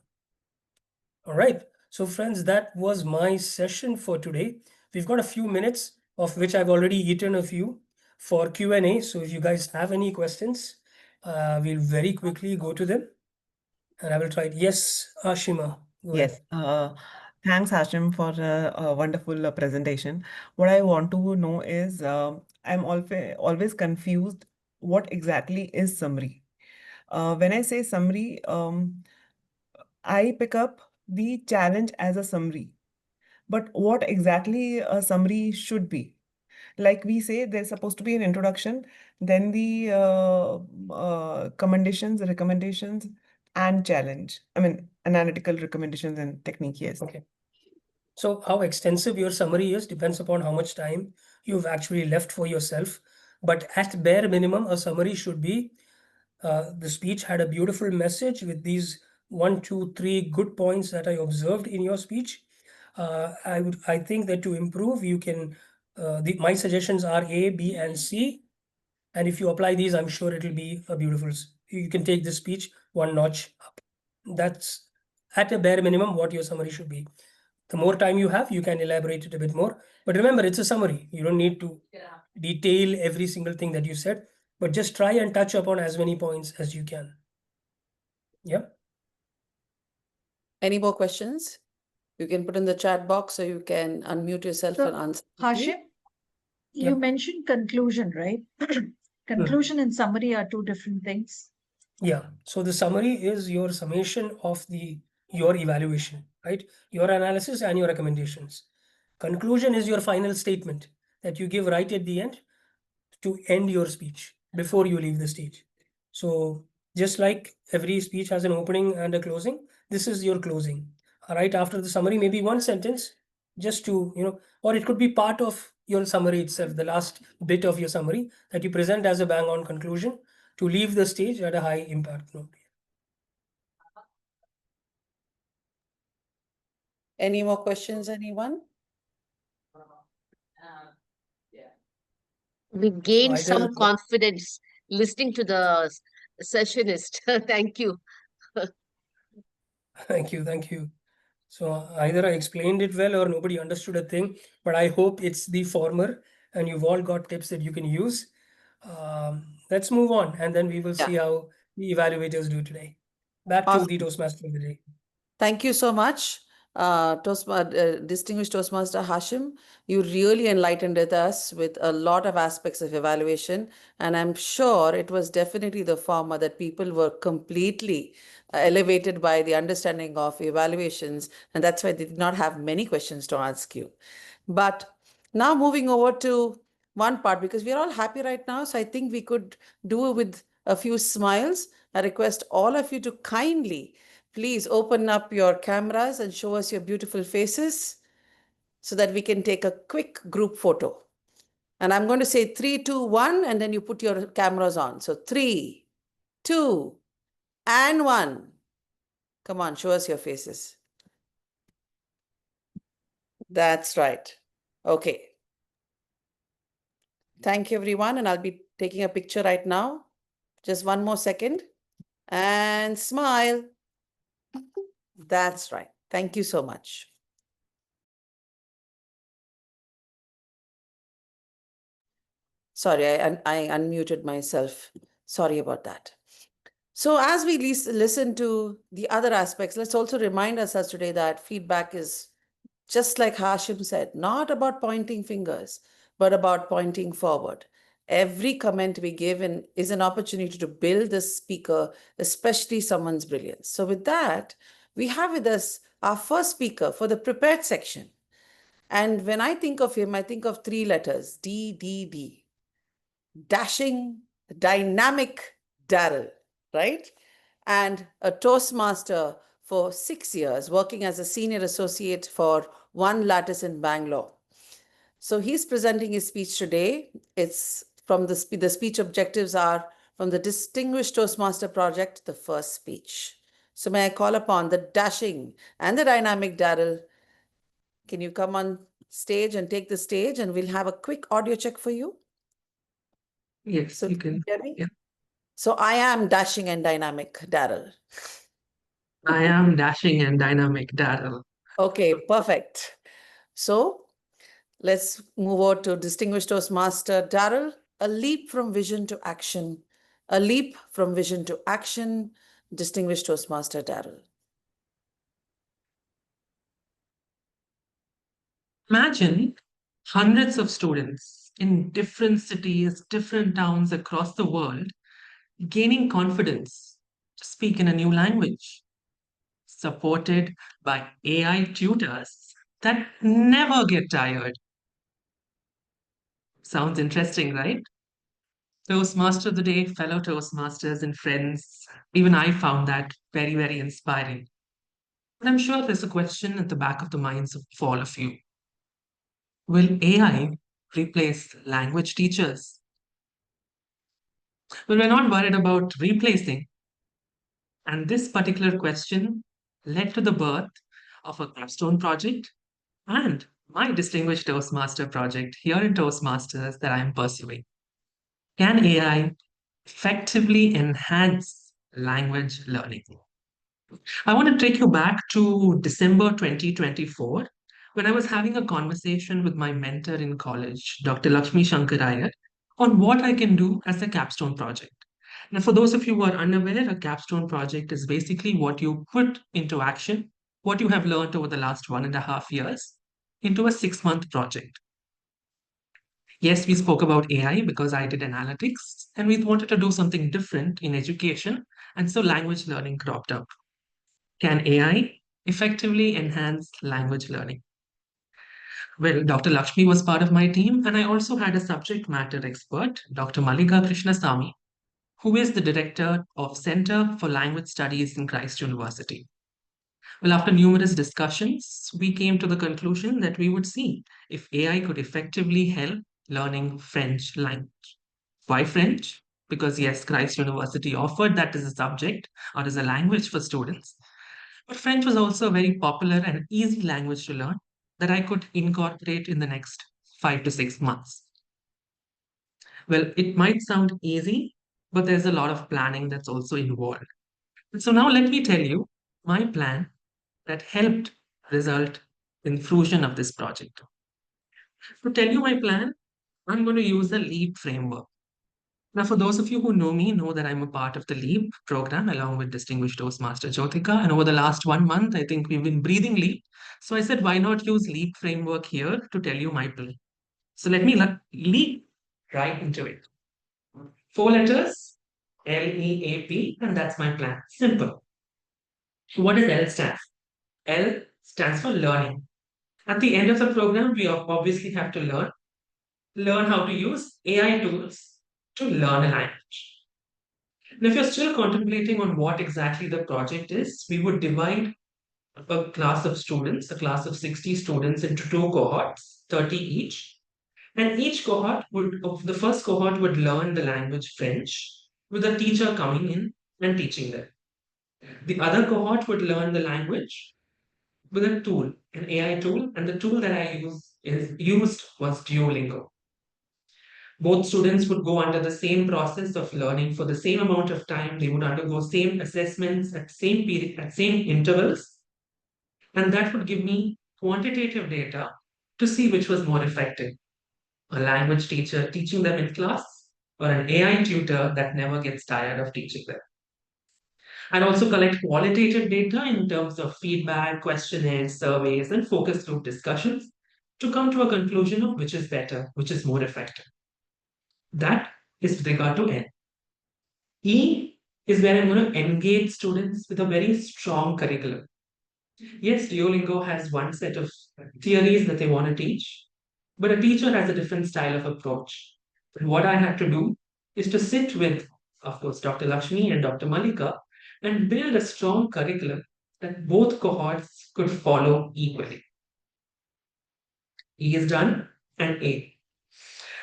All right. So friends, that was my session for today. We've got a few minutes, of which I've already eaten a few, for Q&A. So if you guys have any questions, we'll very quickly go to them. And I will try it. Yes, Ashima. Go ahead. Yes, thanks, Hashim, for a wonderful presentation. What I want to know is, I'm always confused. What exactly is summary? When I say summary, I pick up the challenge as a summary. But what exactly a summary should be? Like we say, there's supposed to be an introduction, then the commendations, the recommendations, and challenge. I mean, analytical recommendations and technique, yes. Okay. So how extensive your summary is depends upon how much time you've actually left for yourself. But at bare minimum, a summary should be the speech had a beautiful message with these 1, 2, 3 good points that I observed in your speech. I think that to improve, you can my suggestions are A, B, and C. And if you apply these, I'm sure it'll be a beautiful. You can take this speech one notch up. That's at a bare minimum what your summary should be. The more time you have, you can elaborate it a bit more. But remember, it's a summary. You don't need to detail every single thing that you said, but just try and touch upon as many points as you can. Yeah. Any more questions? You can put in the chat box or you can unmute yourself So, and answer. quickly. Hashim, you mentioned conclusion, right? Conclusion and summary are two different things. Yeah. So the summary is your summation of your evaluation, right? Your analysis and your recommendations. Conclusion is your final statement that you give right at the end to end your speech before you leave the stage. So just like every speech has an opening and a closing, this is your closing. Right after the summary, maybe one sentence just to, or it could be part of your summary itself, the last bit of your summary that you present as a bang on conclusion to leave the stage at a high impact note. Any more questions, anyone? We gained either- some confidence listening to the sessionist. Thank you. Thank you. Thank you. So either I explained it well or nobody understood a thing, but I hope it's the former and you've all got tips that you can use. Let's move on and then we will see how the evaluators do today. Back to the Toastmaster of the day. Thank you so much, distinguished Toastmaster Hashim. You really enlightened us with a lot of aspects of evaluation. And I'm sure it was definitely the former that people were completely elevated by the understanding of evaluations. And that's why they did not have many questions to ask you. But now moving over to one part, because we're all happy right now. So I think we could do it with a few smiles. I request all of you to kindly please open up your cameras and show us your beautiful faces so that we can take a quick group photo. And I'm going to say 3, 2, 1, and then you put your cameras on. So 3, 2, and 1. Come on, show us your faces. That's right. Okay. Thank you, everyone. And I'll be taking a picture right now. Just one more second. And smile. That's right. Thank you so much. Sorry, I unmuted myself. Sorry about that. So as we listen to the other aspects, let's also remind ourselves today that feedback is, just like Hashim said, not about pointing fingers, but about pointing forward. Every comment we give is an opportunity to build the speaker, especially someone's brilliance. So with that, we have with us our first speaker for the prepared section. And when I think of him, I think of 3 letters, D. Dashing, dynamic Daryl, right? And a Toastmaster for 6 years, working as a senior associate for One Lattice in Bangalore. So he's presenting his speech today. It's from the speech objectives are from the Distinguished Toastmaster Project, the first speech. So may I call upon the dashing and the dynamic Daryl. Can you come on stage and take the stage, and we'll have a quick audio check for you? Yes, So you can. hear me? Yeah. So I am dashing and dynamic Daryl. I am dashing and dynamic Daryl. Okay, perfect. So let's move on to Distinguished Toastmaster Daryl. A leap from vision to action. A leap from vision to action. Distinguished Toastmaster Daryl. Imagine hundreds of students in different cities, different towns across the world, gaining confidence to speak in a new language, supported by AI tutors that never get tired. Sounds interesting, right? Toastmaster of the day, fellow Toastmasters and friends. Even I found that very, very inspiring. But I'm sure there's a question at the back of the minds of all of you. Will AI replace language teachers? Well, we're not worried about replacing. And this particular question led to the birth of a capstone project and my distinguished Toastmaster project here in Toastmasters that I'm pursuing. Can AI effectively enhance language learning? I want to take you back to December 2024 when I was having a conversation with my mentor in college, Dr. Lakshmi Shankar Iyer, on what I can do as a capstone project. Now, for those of you who are unaware, a capstone project is basically what you put into action, what you have learned over the last 1.5 years, into a 6-month project. Yes, we spoke about AI because I did analytics and we wanted to do something different in education, and so language learning cropped up. Can AI effectively enhance language learning? Well, Dr. Lakshmi was part of my team, and I also had a subject matter expert, Dr. Mallika Krishnasamy, who is the director of Center for Language Studies in Christ University. Well, after numerous discussions, we came to the conclusion that we would see if AI could effectively help learning French language. Why French? Because yes, Christ University offered that as a subject or as a language for students. But French was also a very popular and easy language to learn that I could incorporate in the next 5 to 6 months. Well, it might sound easy, but there's a lot of planning that's also involved. And so now let me tell you my plan that helped result in fruition of this project. To tell you my plan, I'm going to use the LEAP framework. Now, for those of you who know me, know that I'm a part of the LEAP program along with distinguished Toastmaster Jyotika. And over the last 1 month, I think we've been breathing LEAP. So I said, why not use LEAP framework here to tell you my plan? So let me leap right into it. 4 letters, LEAP, and that's my plan. Simple. What does L stand for? L stands for learning. At the end of the program, we obviously have to learn how to use AI tools to learn a language. And if you're still contemplating on what exactly the project is, we would divide a class of students, a class of 60 students into 2 cohorts, 30 each. And each cohort the first cohort would learn the language French with a teacher coming in and teaching them. The other cohort would learn the language with a tool, an AI tool, and the tool that I used was Duolingo. Both students would go under the same process of learning for the same amount of time. They would undergo same assessments at same period, at same intervals. And that would give me quantitative data to see which was more effective. A language teacher teaching them in class or an AI tutor that never gets tired of teaching them. And also collect qualitative data in terms of feedback, questionnaires, surveys, and focus group discussions to come to a conclusion of which is better, which is more effective. That is with regard to N. E is where I'm going to engage students with a very strong curriculum. Yes, Duolingo has one set of theories that they want to teach, but a teacher has a different style of approach. And what I had to do is to sit with, of course, Dr. Lakshmi and Dr. Mallika and build a strong curriculum that both cohorts could follow equally. E is done, and A.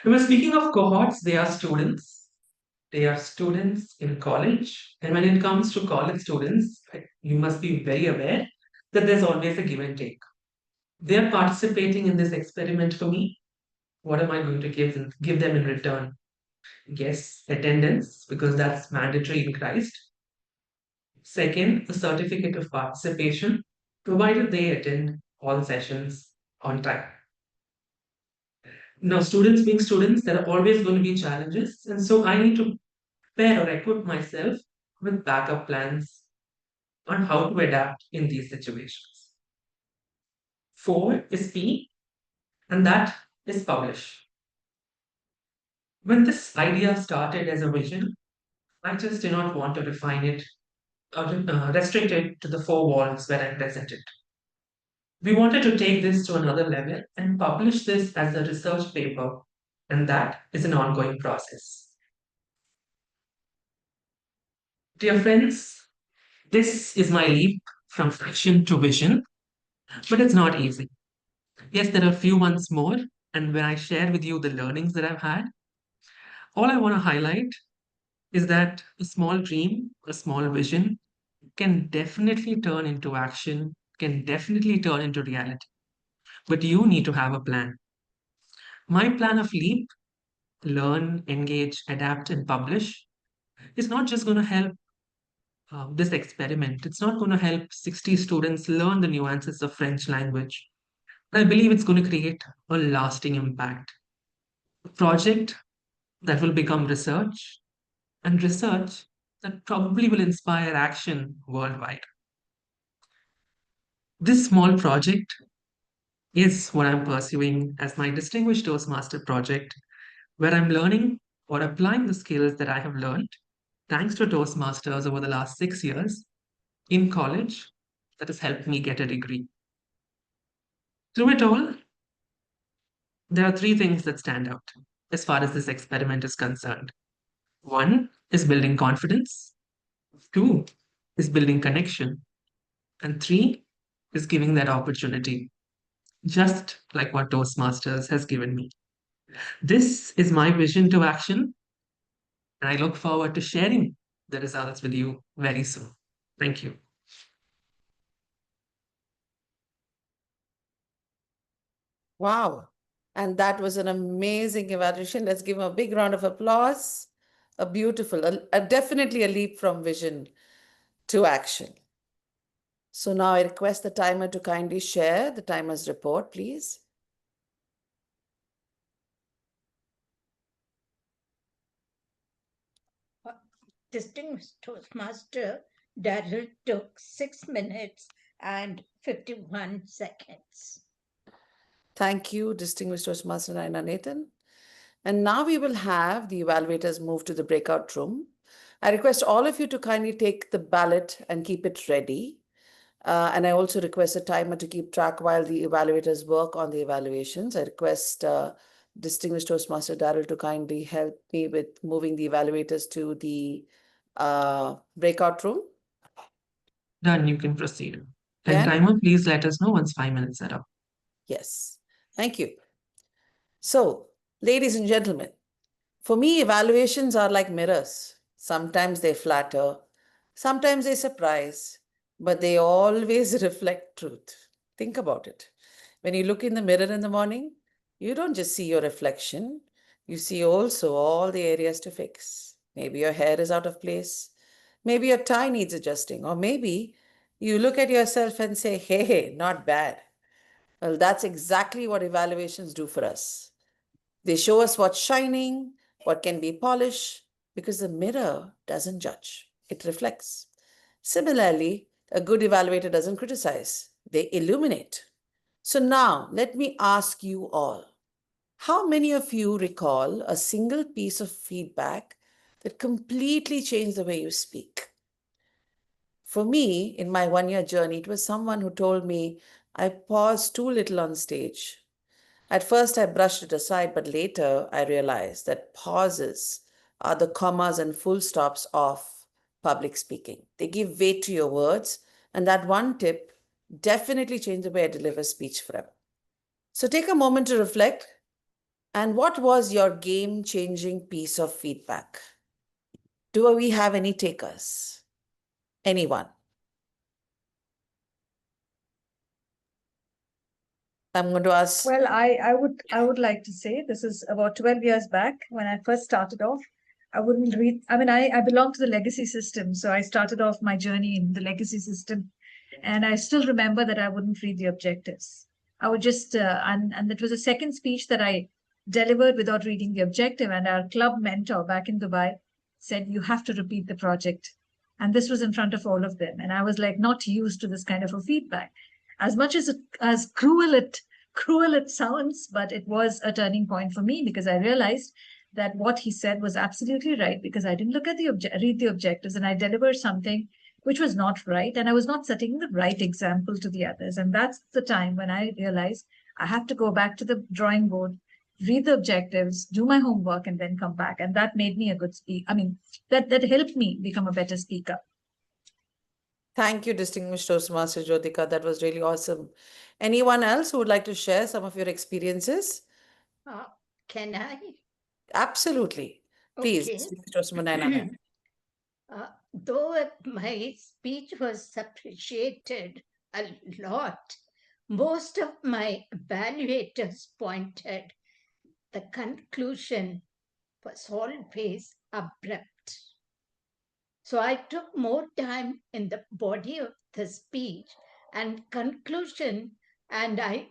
Now, speaking of cohorts, they are students. They are students in college. And when it comes to college students, you must be very aware that there's always a give and take. They're participating in this experiment for me. What am I going to give them in return? Yes, attendance, because that's mandatory in Christ. Second, a certificate of participation, provided they attend all sessions on time. Now, students being students, there are always going to be challenges. And so I need to prepare or equip myself with backup plans on how to adapt in these situations. 4 is P, and that is publish. When this idea started as a vision, I just did not want to refine it or restrict it to the 4 walls where I presented. We wanted to take this to another level and publish this as a research paper, and that is an ongoing process. Dear friends, this is my leap from fiction to vision, but it's not easy. Yes, there are a few months more, and when I share with you the learnings that I've had, all I want to highlight is that a small dream, a small vision can definitely turn into action, can definitely turn into reality. But you need to have a plan. My plan of leap, learn, engage, adapt, and publish, is not just going to help this experiment. It's not going to help 60 students learn the nuances of French language. But I believe it's going to create a lasting impact. A project that will become research, and research that probably will inspire action worldwide. This small project is what I'm pursuing as my Distinguished Toastmaster project, where I'm learning or applying the skills that I have learned thanks to Toastmasters over the last 6 years in college that has helped me get a degree. Through it all, there are 3 things that stand out as far as this experiment is concerned. 1 is building confidence, 2 is building connection, and 3 is giving that opportunity, just like what Toastmasters has given me. This is my vision to action, and I look forward to sharing the results with you very soon. Thank you. Wow. And that was an amazing evaluation. Let's give him a big round of applause. A beautiful, definitely a leap from vision to action. So now I request the timer to kindly share the timer's report, please. Distinguished Toastmaster Daryl took 6 minutes and 51 seconds. Thank you, Distinguished Toastmaster Naina Nathan. And now we will have the evaluators move to the breakout room. I request all of you to kindly take the ballot and keep it ready. And I also request a timer to keep track while the evaluators work on the evaluations. I request Distinguished Toastmaster Daryl to kindly help me with moving the evaluators to the breakout room. Done, you can proceed. Yeah. And timer, please let us know once 5 minutes are up. Yes, thank you. So, ladies and gentlemen, for me, evaluations are like mirrors. Sometimes they flatter, sometimes they surprise, but they always reflect truth. Think about it. When you look in the mirror in the morning, you don't just see your reflection, you see also all the areas to fix. Maybe your hair is out of place, maybe your tie needs adjusting, or maybe you look at yourself and say, hey, not bad. Well, that's exactly what evaluations do for us. They show us what's shining, what can be polished, because the mirror doesn't judge, it reflects. Similarly, a good evaluator doesn't criticize, they illuminate. So now, let me ask you all, how many of you recall a single piece of feedback that completely changed the way you speak? For me, in my one-year journey, it was someone who told me I paused too little on stage. At first, I brushed it aside, but later I realized that pauses are the commas and full stops of public speaking. They give weight to your words, and that one tip definitely changed the way I deliver speech forever. So take a moment to reflect. And what was your game-changing piece of feedback? Do we have any takers? Anyone? I'm going to ask. Well, I would like to say this is about 12 years back when I first started off. I wouldn't read. I mean, I belong to the legacy system, so I started off my journey in the legacy system, and I still remember that I wouldn't read the objectives. I would just and it was a second speech that I delivered without reading the objective, and our club mentor back in Dubai said, "You have to repeat the project," and this was in front of all of them, and I was like not used to this kind of a feedback. As much as cruel it sounds, but it was a turning point for me because I realized that what he said was absolutely right, because I didn't look at read the objectives, and I delivered something which was not right, and I was not setting the right example to the others. And that's the time when I realized I have to go back to the drawing board read the objectives, do my homework, and then come back. And that made me a good speaker. I mean, that helped me become a better speaker. Thank you, distinguished Toastmaster Jyotika. That was really awesome. Anyone else who would like to share some of your experiences? Can I? Absolutely. Please, Okay. distinguished Toastmaster Naina ma'am. Though my speech was appreciated a lot, most of my evaluators pointed the conclusion was always abrupt. So I took more time in the body of the speech and conclusion, and I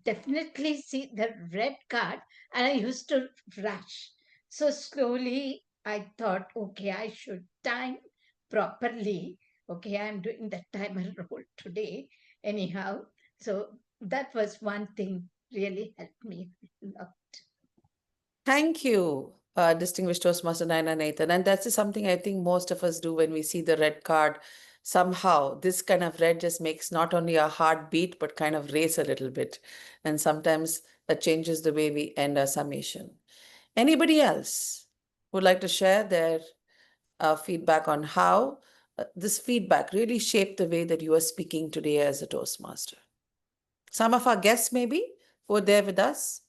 definitely see the red card, and I used to rush. So slowly I thought, okay, I should time properly. Okay, I'm doing the timer role today, anyhow. So that was one thing really helped me a lot. Thank you, distinguished Toastmaster Naina Nathan. And that's something I think most of us do when we see the red card. Somehow, this kind of red just makes not only our heart beat, but kind of race a little bit. And sometimes that changes the way we end our summation. Anybody else would like to share their feedback on how this feedback really shaped the way that you are speaking today as a Toastmaster? Some of our guests maybe who are there with us,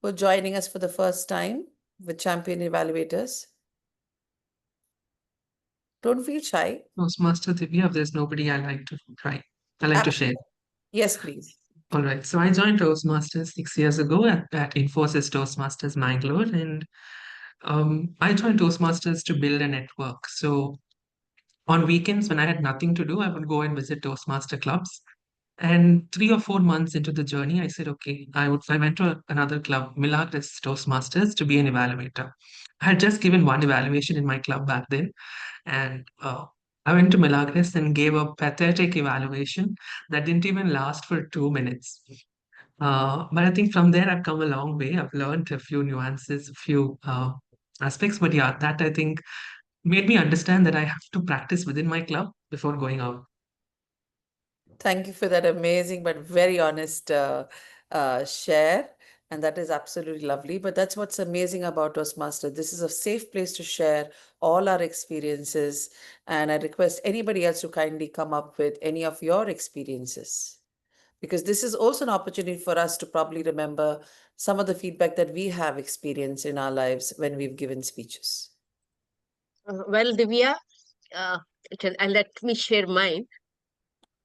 who are joining us for the first time with Champion Evaluators. Don't feel shy. Toastmaster Divya, if there's nobody, I like to try. I like to share. Yes, please. All right. So I joined Toastmasters 6 years ago at Infosys Toastmasters Mangalore, and I joined Toastmasters to build a network. So on weekends, when I had nothing to do, I would go and visit Toastmaster clubs. And 3 or 4 months into the journey, I said, okay, I went to another club, Milagres Toastmasters, to be an evaluator. I had just given one evaluation in my club back then, and I went to Milagres and gave a pathetic evaluation that didn't even last for 2 minutes. But I think from there, I've come a long way. I've learned a few nuances, a few aspects. But yeah, that I think made me understand that I have to practice within my club before going out. Thank you for that amazing but very honest share. And that is absolutely lovely. But that's what's amazing about Toastmaster. This is a safe place to share all our experiences. And I request anybody else to kindly come up with any of your experiences, because this is also an opportunity for us to probably remember some of the feedback that we have experienced in our lives when we've given speeches. Well, Divya, let me share mine.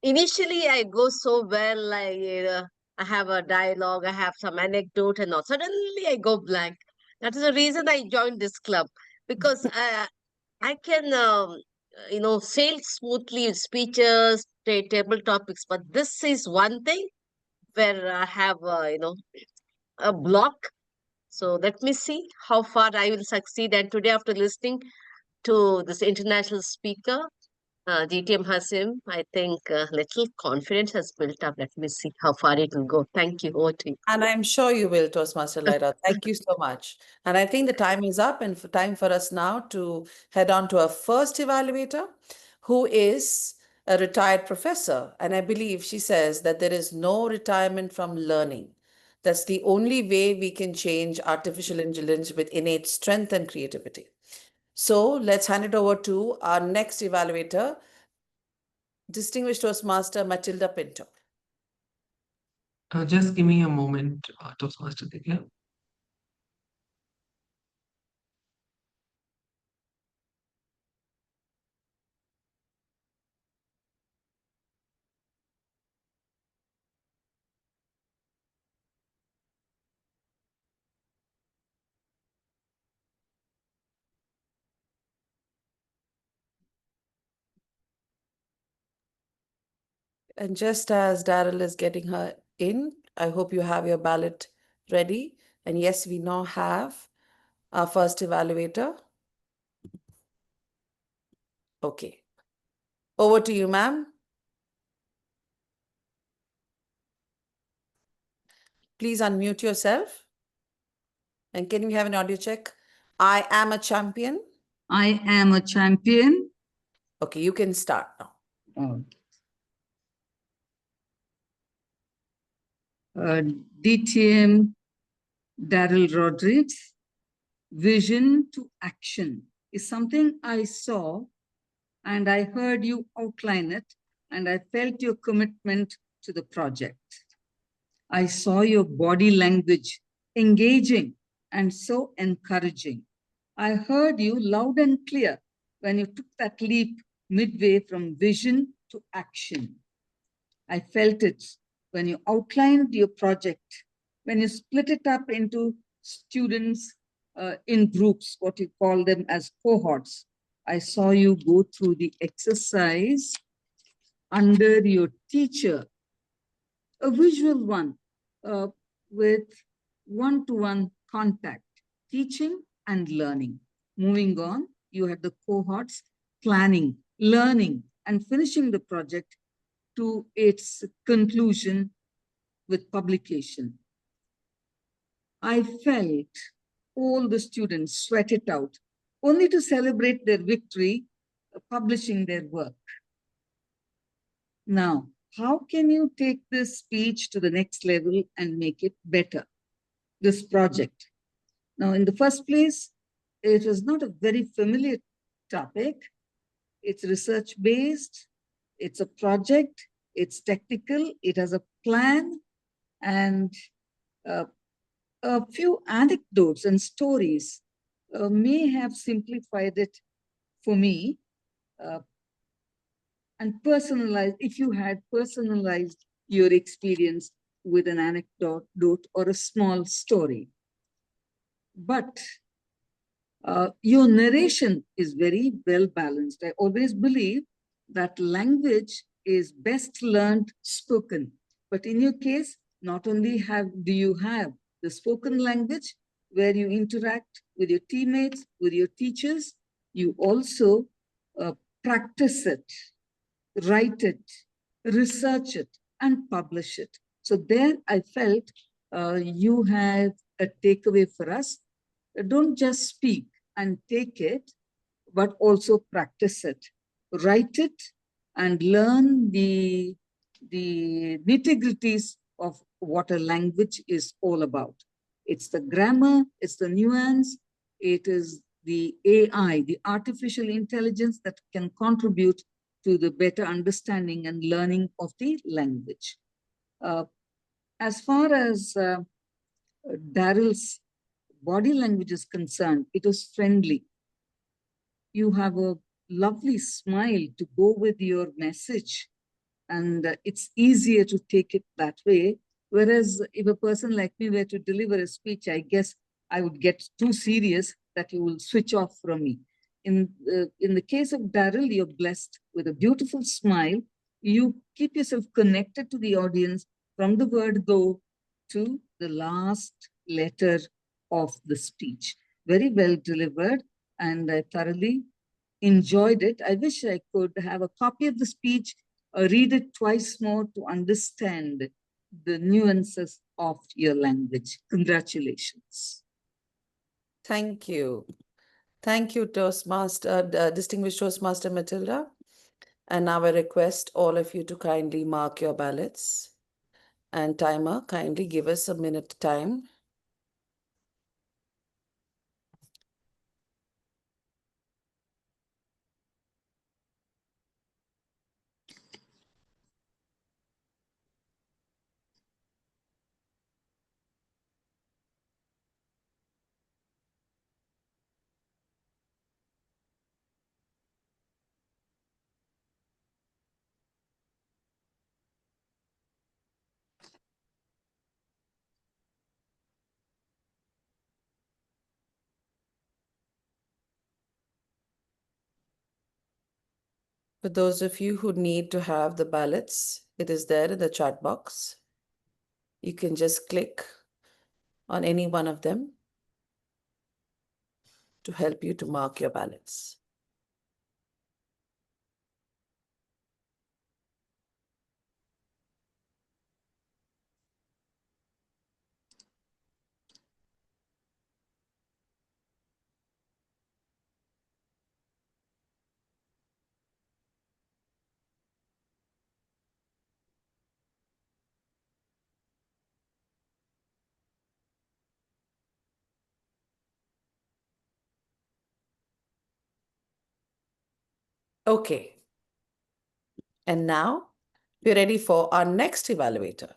Initially, I go so well. I have a dialogue, I have some anecdote, and all. Suddenly, I go blank. That is the reason I joined this club, because I can, sail smoothly with speeches, table topics. But this is one thing where I have, a block. So let me see how far I will succeed. And today, after listening to this international speaker, DTM Hasim, I think little confidence has built up. Let me see how far it will go. Thank you. Over to you. And I'm sure you will, Toastmaster Lyra. Thank you so much. And I think the time is up, and time for us now to head on to our first evaluator, who is a retired professor. And I believe she says that there is no retirement from learning. That's the only way we can change artificial intelligence with innate strength and creativity. So let's hand it over to our next evaluator, distinguished Toastmaster Matilda Pinto. Just give me a moment, Toastmaster Divya. And just as Daryl is getting her in, I hope you have your ballot ready. And yes, we now have our first evaluator. Okay. Over to you, ma'am. Please unmute yourself. And can we have an audio check? I am a champion. I am a champion. Okay, you can start now. DTM Daryl Rodriguez. Vision to action is something I saw and I heard you outline it, and I felt your commitment to the project. I saw your body language engaging and so encouraging. I heard you loud and clear when you took that leap midway from vision to action. I felt it when you outlined your project, when you split it up into students in groups, what you call them as cohorts. I saw you go through the exercise under your teacher, a visual one with one-to-one contact, teaching and learning. Moving on, you had the cohorts planning, learning, and finishing the project to its conclusion with publication. I felt all the students sweat it out, only to celebrate their victory, publishing their work. Now, how can you take this speech to the next level and make it better? This project. Now, in the first place, it was not a very familiar topic. It's research-based, it's a project, it's technical, it has a plan, and a few anecdotes and stories may have simplified it for me and personalized, if you had personalized your experience with an anecdote or a small story. But your narration is very well balanced. I always believe that language is best learned spoken. But in your case, not only do you have the spoken language where you interact with your teammates, with your teachers, you also practice it, write it, research it, and publish it. So there I felt you have a takeaway for us. Don't just speak and take it, but also practice it. Write it and learn the nitty-gritties of what a language is all about. It's the grammar, it's the nuance, it is the AI, the artificial intelligence that can contribute to the better understanding and learning of the language. As far as Daryl's body language is concerned, it was friendly. You have a lovely smile to go with your message, and it's easier to take it that way. Whereas if a person like me were to deliver a speech, I guess I would get too serious that you will switch off from me. In the case of Daryl, you're blessed with a beautiful smile. You keep yourself connected to the audience from the word go to the last letter of the speech. Very well delivered, and I thoroughly enjoyed it. I wish I could have a copy of the speech or read it twice more to understand the nuances of your language. Congratulations. Thank you. Thank you, distinguished Toastmaster Matilda. And now I request all of you to kindly mark your ballots. And timer, kindly give us a minute time. For those of you who need to have the ballots, it is there in the chat box. You can just click on any one of them to help you to mark your ballots. Okay. And now we're ready for our next evaluator.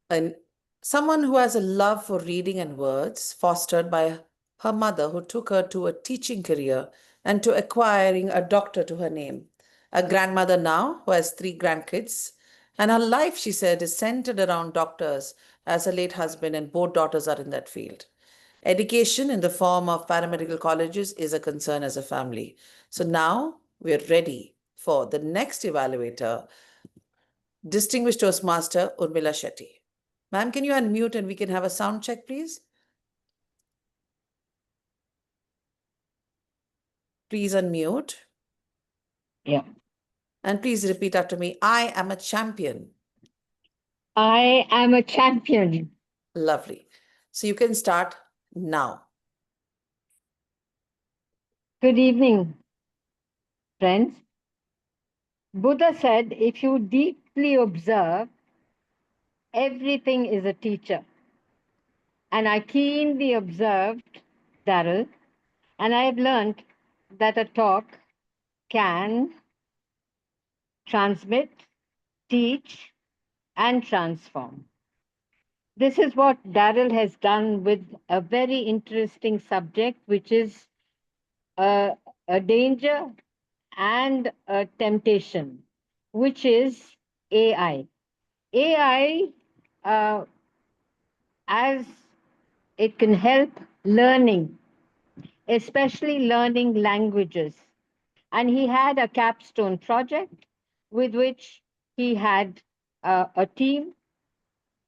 And someone who has a love for reading and words, fostered by her mother, who took her to a teaching career and to acquiring a doctor to her name. A grandmother now who has 3 grandkids. And her life, she said, is centered around doctors, as her late husband and both daughters are in that field. Education in the form of paramedical colleges is a concern as a family. So now we're ready for the next evaluator, Distinguished Toastmaster Urmila Shetty. Ma'am, can you unmute and we can have a sound check, please? Please unmute. Yeah. And please repeat after me. I am a champion. I am a champion. Lovely. So you can start now. Good evening, friends. Buddha said, if you deeply observe, everything is a teacher. And I keenly observed Darrell, and I have learned that a talk can transmit, teach, and transform. This is what Darrell has done with a very interesting subject, which is a danger and a temptation, which is AI. AI, as it can help learning, especially learning languages. And he had a capstone project with which he had a team,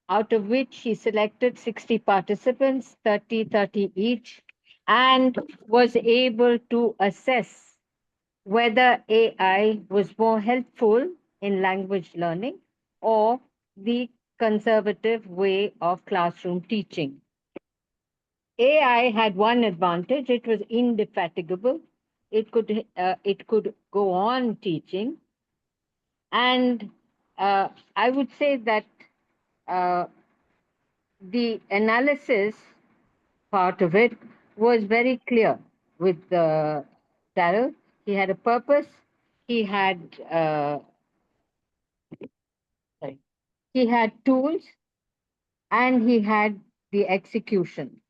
out of which he selected 60 participants, 30 each, and was able to assess whether AI was more helpful in language learning or the conservative way of classroom teaching. AI had one advantage: it was indefatigable. It could go on teaching, and I would say that the analysis part of it was very clear with Darrell. He had a purpose. He had he had tools, and he had the execution.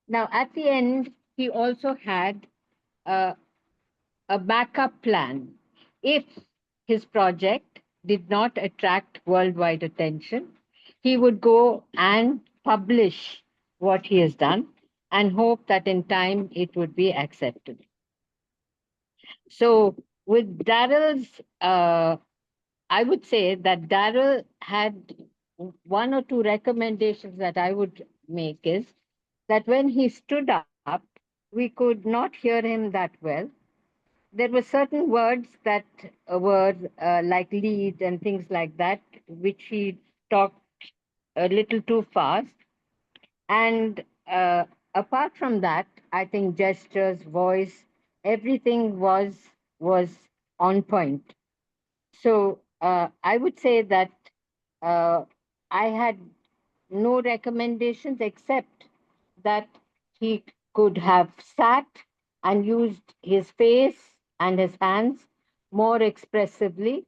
Now, at the end, he also had a backup plan. If his project did not attract worldwide attention, he would go and publish what he has done and hope that in time it would be accepted. So, with Darrell's, I would say that Darrell had 1 or 2 recommendations that I would make is that when he stood up, we could not hear him that well. There were certain words that were like lead and things like that, which he talked a little too fast. And apart from that, I think gestures, voice, everything was on point. So I would say that I had no recommendations except that he could have sat and used his face and his hands more expressively,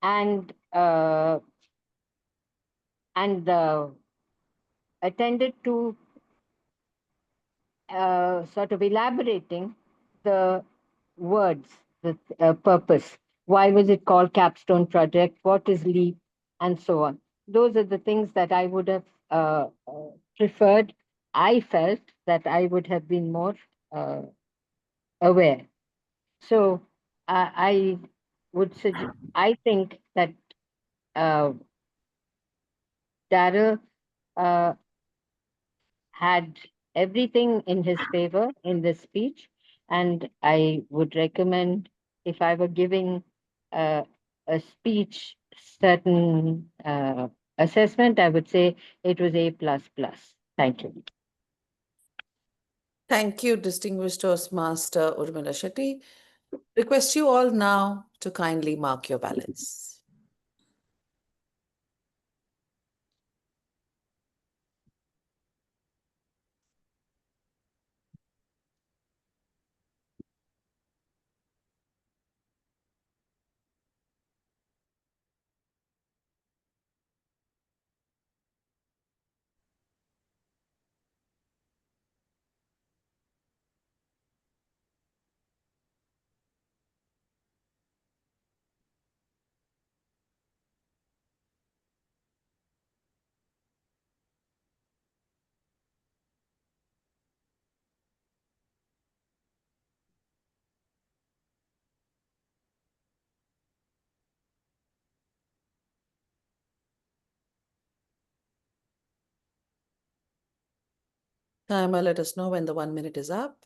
and attended to sort of elaborating the words, the purpose. Why was it called Capstone Project? What is LEAP? And so on. Those are the things that I would have preferred. I felt that I would have been more aware. So I would suggest, I think that Darrell had everything in his favor in this speech, and I would recommend, if I were giving a speech certain assessment, I would say it was A++. Thank you. Thank you, Distinguished Toastmaster Urmila Shetty. Request you all now to kindly mark your ballots. Timer, let us know when the 1 minute is up.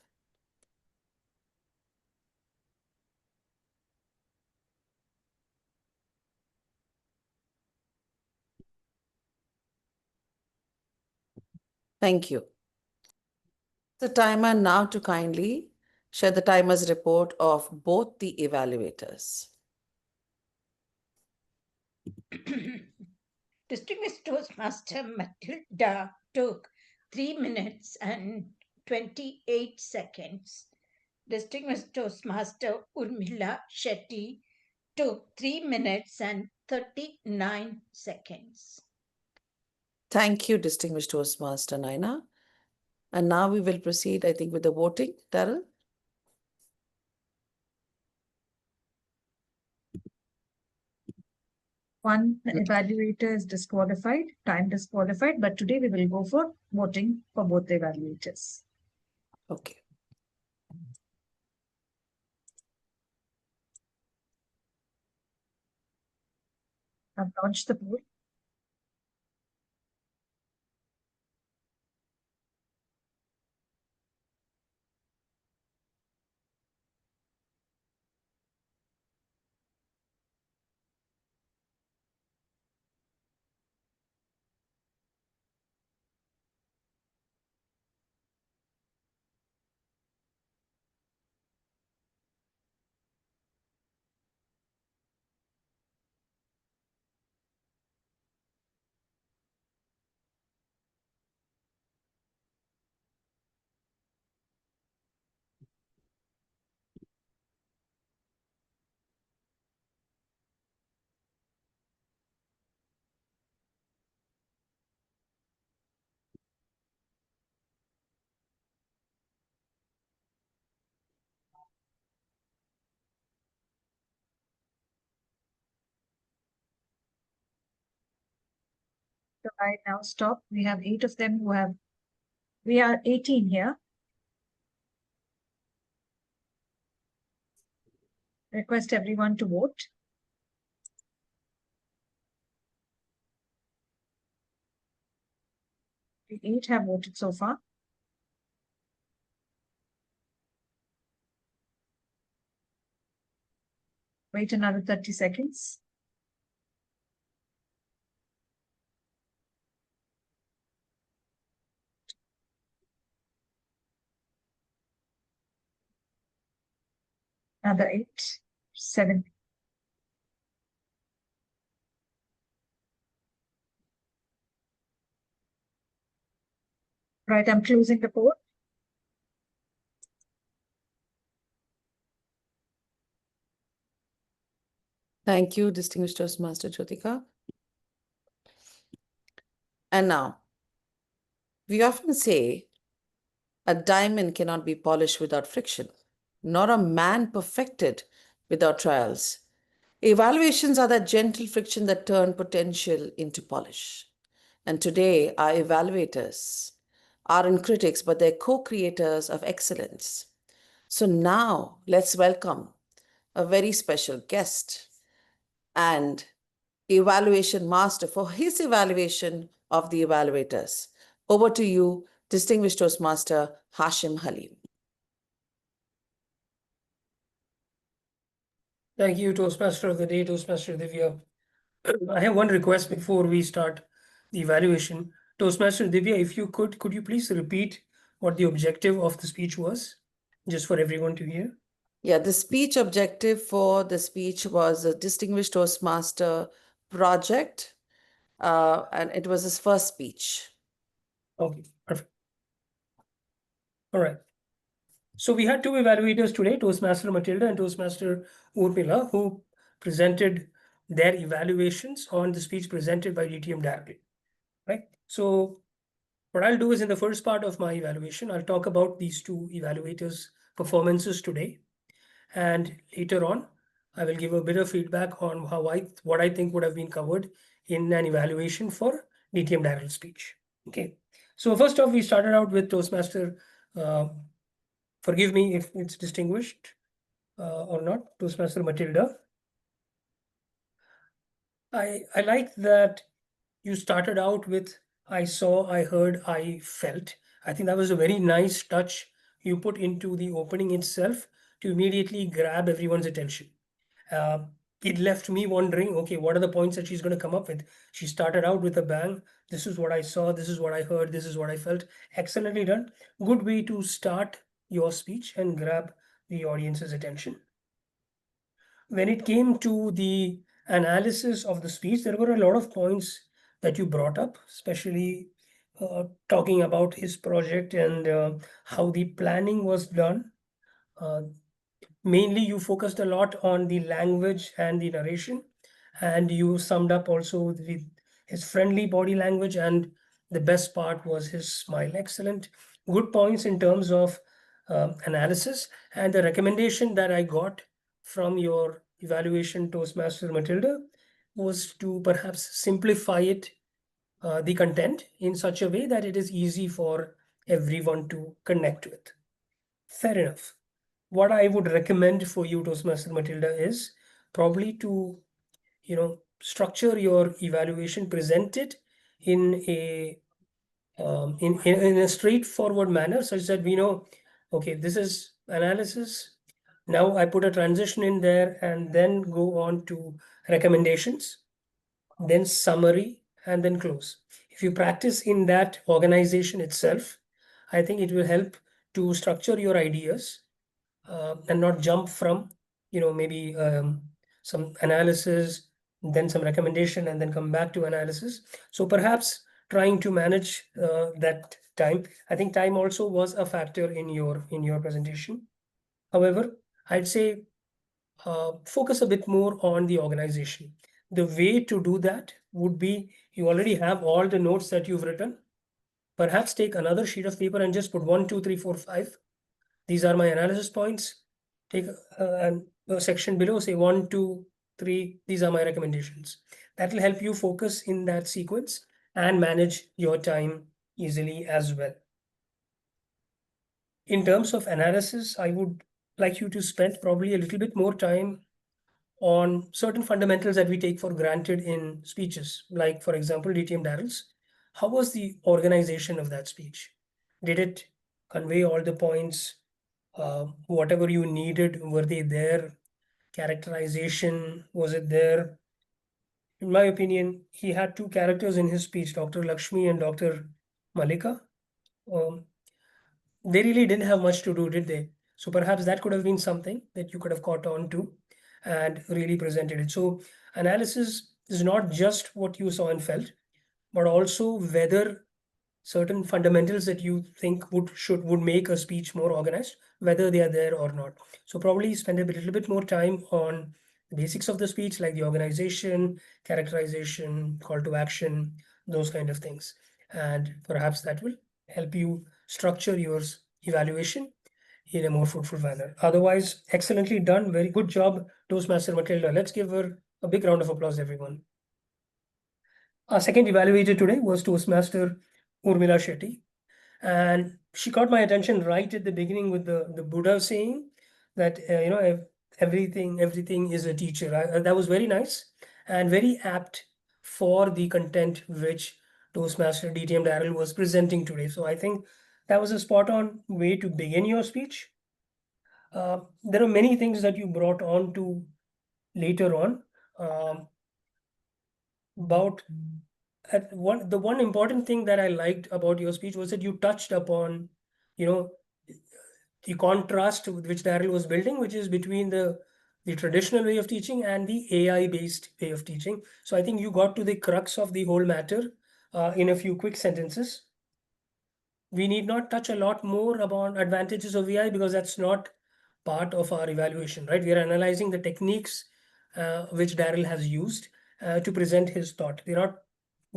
Thank you. The timer now to kindly share the timer's report of both the evaluators. Distinguished Toastmaster Matilda took 3 minutes and 28 seconds. Distinguished Toastmaster Urmila Shetty took 3 minutes and 39 seconds. Thank you, Distinguished Toastmaster Naina. And now we will proceed, I think, with the voting. Darrell? One evaluator is disqualified, time disqualified, but today we will go for voting for both the evaluators. Okay. I've launched the poll. So I now stop. We have 8 of them who have, we are 18 here. Request everyone to vote. The 8 have voted so far. Wait another 30 seconds. Another 8, 7. Right, I'm closing the poll. Thank you, Distinguished Toastmaster Jyotika. And now, we often say a diamond cannot be polished without friction, nor a man perfected without trials. Evaluations are that gentle friction that turn potential into polish. And today, our evaluators aren't critics, but they're co-creators of excellence. So now, let's welcome a very special guest and evaluation master for his evaluation of the evaluators. Over to you, Distinguished Toastmaster Hashim Halim. Thank you, Toastmaster of the Day, Toastmaster Divya. I have one request before we start the evaluation. Toastmaster Divya, if you could you please repeat what the objective of the speech was, just for everyone to hear? Yeah, the speech objective for the speech was a Distinguished Toastmaster project, and it was his first speech. Okay, perfect. All right. So we had 2 evaluators today, Toastmaster Matilda and Toastmaster Urmila, who presented their evaluations on the speech presented by DTM Darrell, right? So what I'll do is in the first part of my evaluation, I'll talk about these 2 evaluators' performances today. And later on, I will give a bit of feedback on what I think would have been covered in an evaluation for DTM Darrell's speech. Okay. So first off, we started out with Toastmaster, forgive me if it's distinguished or not, Toastmaster Matilda. I like that you started out with I saw, I heard, I felt. I think that was a very nice touch you put into the opening itself to immediately grab everyone's attention. It left me wondering, okay, what are the points that she's going to come up with? She started out with a bang. This is what I saw. This is what I heard. This is what I felt. Excellently done. Good way to start your speech and grab the audience's attention. When it came to the analysis of the speech, there were a lot of points that you brought up, especially talking about his project and how the planning was done. Mainly, you focused a lot on the language and the narration, and you summed up also with his friendly body language, and the best part was his smile. Excellent. Good points in terms of analysis. And the recommendation that I got from your evaluation, Toastmaster Matilda, was to perhaps simplify it, the content, in such a way that it is easy for everyone to connect with. Fair enough. What I would recommend for you, Toastmaster Matilda, is probably to, structure your evaluation, present it in a in a straightforward manner, such that we know, okay, this is analysis. Now I put a transition in there and then go on to recommendations, then summary, and then close. If you practice in that organization itself, I think it will help to structure your ideas and not jump from, maybe some analysis, then some recommendation, and then come back to analysis. So perhaps trying to manage that time. I think time also was a factor in your presentation. However, I'd say focus a bit more on the organization. The way to do that would be, you already have all the notes that you've written. Perhaps take another sheet of paper and just put 1, 2, 3, 4, 5. These are my analysis points. Take a section below, say 1, 2, 3. These are my recommendations. That will help you focus in that sequence and manage your time easily as well. In terms of analysis, I would like you to spend probably a little bit more time on certain fundamentals that we take for granted in speeches, like, for example, DTM Darrell's. How was the organization of that speech? Did it convey all the points? Whatever you needed, were they there? Characterization, was it there? In my opinion, he had two characters in his speech, Dr. Lakshmi and Dr. Malika. They really didn't have much to do, did they? So perhaps that could have been something that you could have caught on to and really presented it. So analysis is not just what you saw and felt, but also whether certain fundamentals that you think would make a speech more organized, whether they are there or not. So probably spend a little bit more time on the basics of the speech, like the organization, characterization, call to action, those kind of things. And perhaps that will help you structure your evaluation in a more fruitful manner. Otherwise, excellently done. Very good job, Toastmaster Matilda. Let's give her a big round of applause, everyone. Our second evaluator today was Toastmaster Urmila Shetty. And she caught my attention right at the beginning with the Buddha saying that, everything is a teacher. That was very nice and very apt for the content which Toastmaster DTM Darrell was presenting today. So I think that was a spot-on way to begin your speech. There are many things that you brought on to later on about the one important thing that I liked about your speech was that you touched upon, the contrast which Darrell was building, which is between the traditional way of teaching and the AI-based way of teaching. So I think you got to the crux of the whole matter in a few quick sentences. We need not touch a lot more about advantages of AI because that's not part of our evaluation, right? We are analyzing the techniques which Darrell has used to present his thought. We're not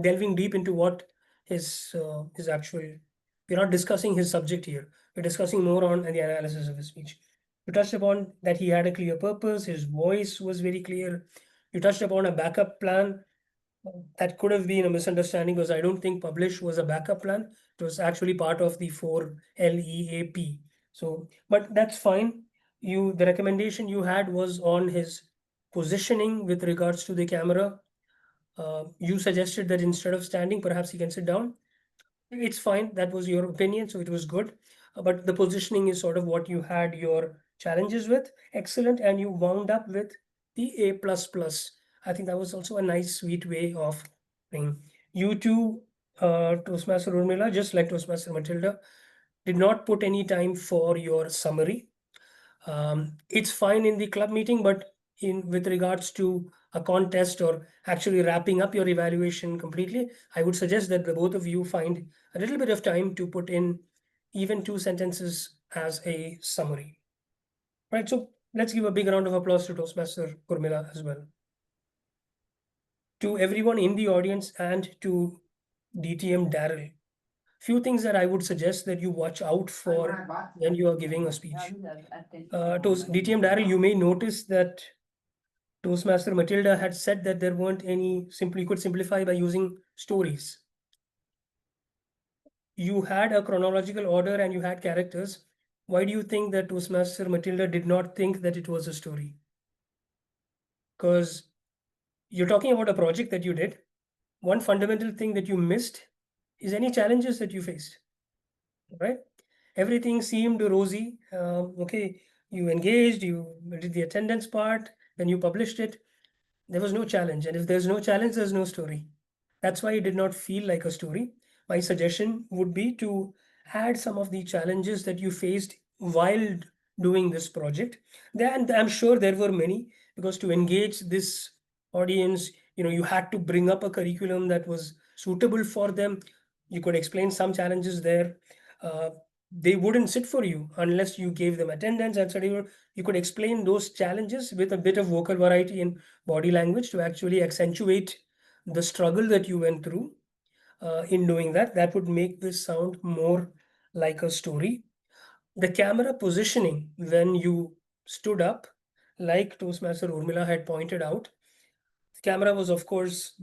delving deep into what his actual, we're not discussing his subject here. We're discussing more on the analysis of his speech. You touched upon that he had a clear purpose. His voice was very clear. You touched upon a backup plan. That could have been a misunderstanding because I don't think publish was a backup plan. It was actually part of the 4LEAP. So, but that's fine. The recommendation you had was on his positioning with regards to the camera. You suggested that instead of standing, perhaps he can sit down. It's fine. That was your opinion, so it was good. But the positioning is sort of what you had your challenges with. Excellent. And you wound up with the A++. I think that was also a nice, sweet way of being. You two, Toastmaster Urmila, just like Toastmaster Matilda, did not put any time for your summary. It's fine in the club meeting, but in with regards to a contest or actually wrapping up your evaluation completely, I would suggest that the both of you find a little bit of time to put in even 2 sentences as a summary. Right, so let's give a big round of applause to Toastmaster Urmila as well. To everyone in the audience and to DTM Daryl, few things that I would suggest that you watch out for when you are giving a speech. DTM Daryl, you may notice that Toastmaster Matilda had said that there weren't any you could simplify by using stories. You had a chronological order and you had characters. Why do you think that Toastmaster Matilda did not think that it was a story? Because you're talking about a project that you did. One fundamental thing that you missed is any challenges that you faced, right? Everything seemed rosy. Okay, you engaged, you did the attendance part, then you published it. There was no challenge. And if there's no challenge, there's no story. That's why it did not feel like a story. My suggestion would be to add some of the challenges that you faced while doing this project. And I'm sure there were many, because to engage this audience, you had to bring up a curriculum that was suitable for them. You could explain some challenges there. They wouldn't sit for you unless you gave them attendance and so you could explain those challenges with a bit of vocal variety and body language to actually accentuate the struggle that you went through. In doing that, that would make this sound more like a story. The camera positioning when you stood up, like Toastmaster Urmila had pointed out, the camera was of course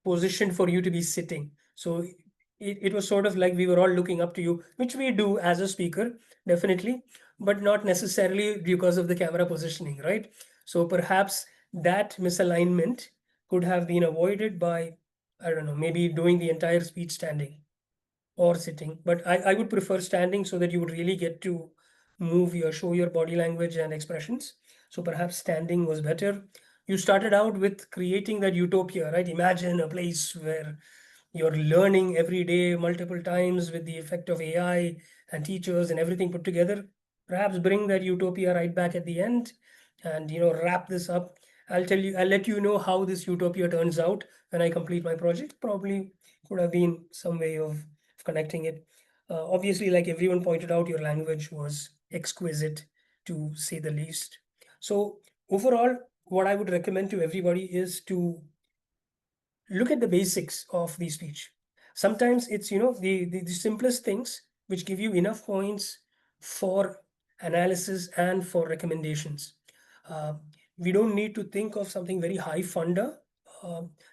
positioned for you to be sitting. So it was sort of like we were all looking up to you, which we do as a speaker, definitely, but not necessarily because of the camera positioning, right? So perhaps that misalignment could have been avoided by, I don't know, maybe doing the entire speech standing or sitting. But I would prefer standing so that you would really get to show your body language and expressions. So perhaps standing was better. You started out with creating that utopia, right? Imagine a place where you're learning every day multiple times with the effect of AI and teachers and everything put together. Perhaps bring that utopia right back at the end and wrap this up. I'll let you know how this utopia turns out when I complete my project. Probably could have been some way of connecting it. Obviously, like everyone pointed out, your language was exquisite, to say the least. So overall, what I would recommend to everybody is to look at the basics of the speech. Sometimes it's the simplest things which give you enough points for analysis and for recommendations. We don't need to think of something very high funder.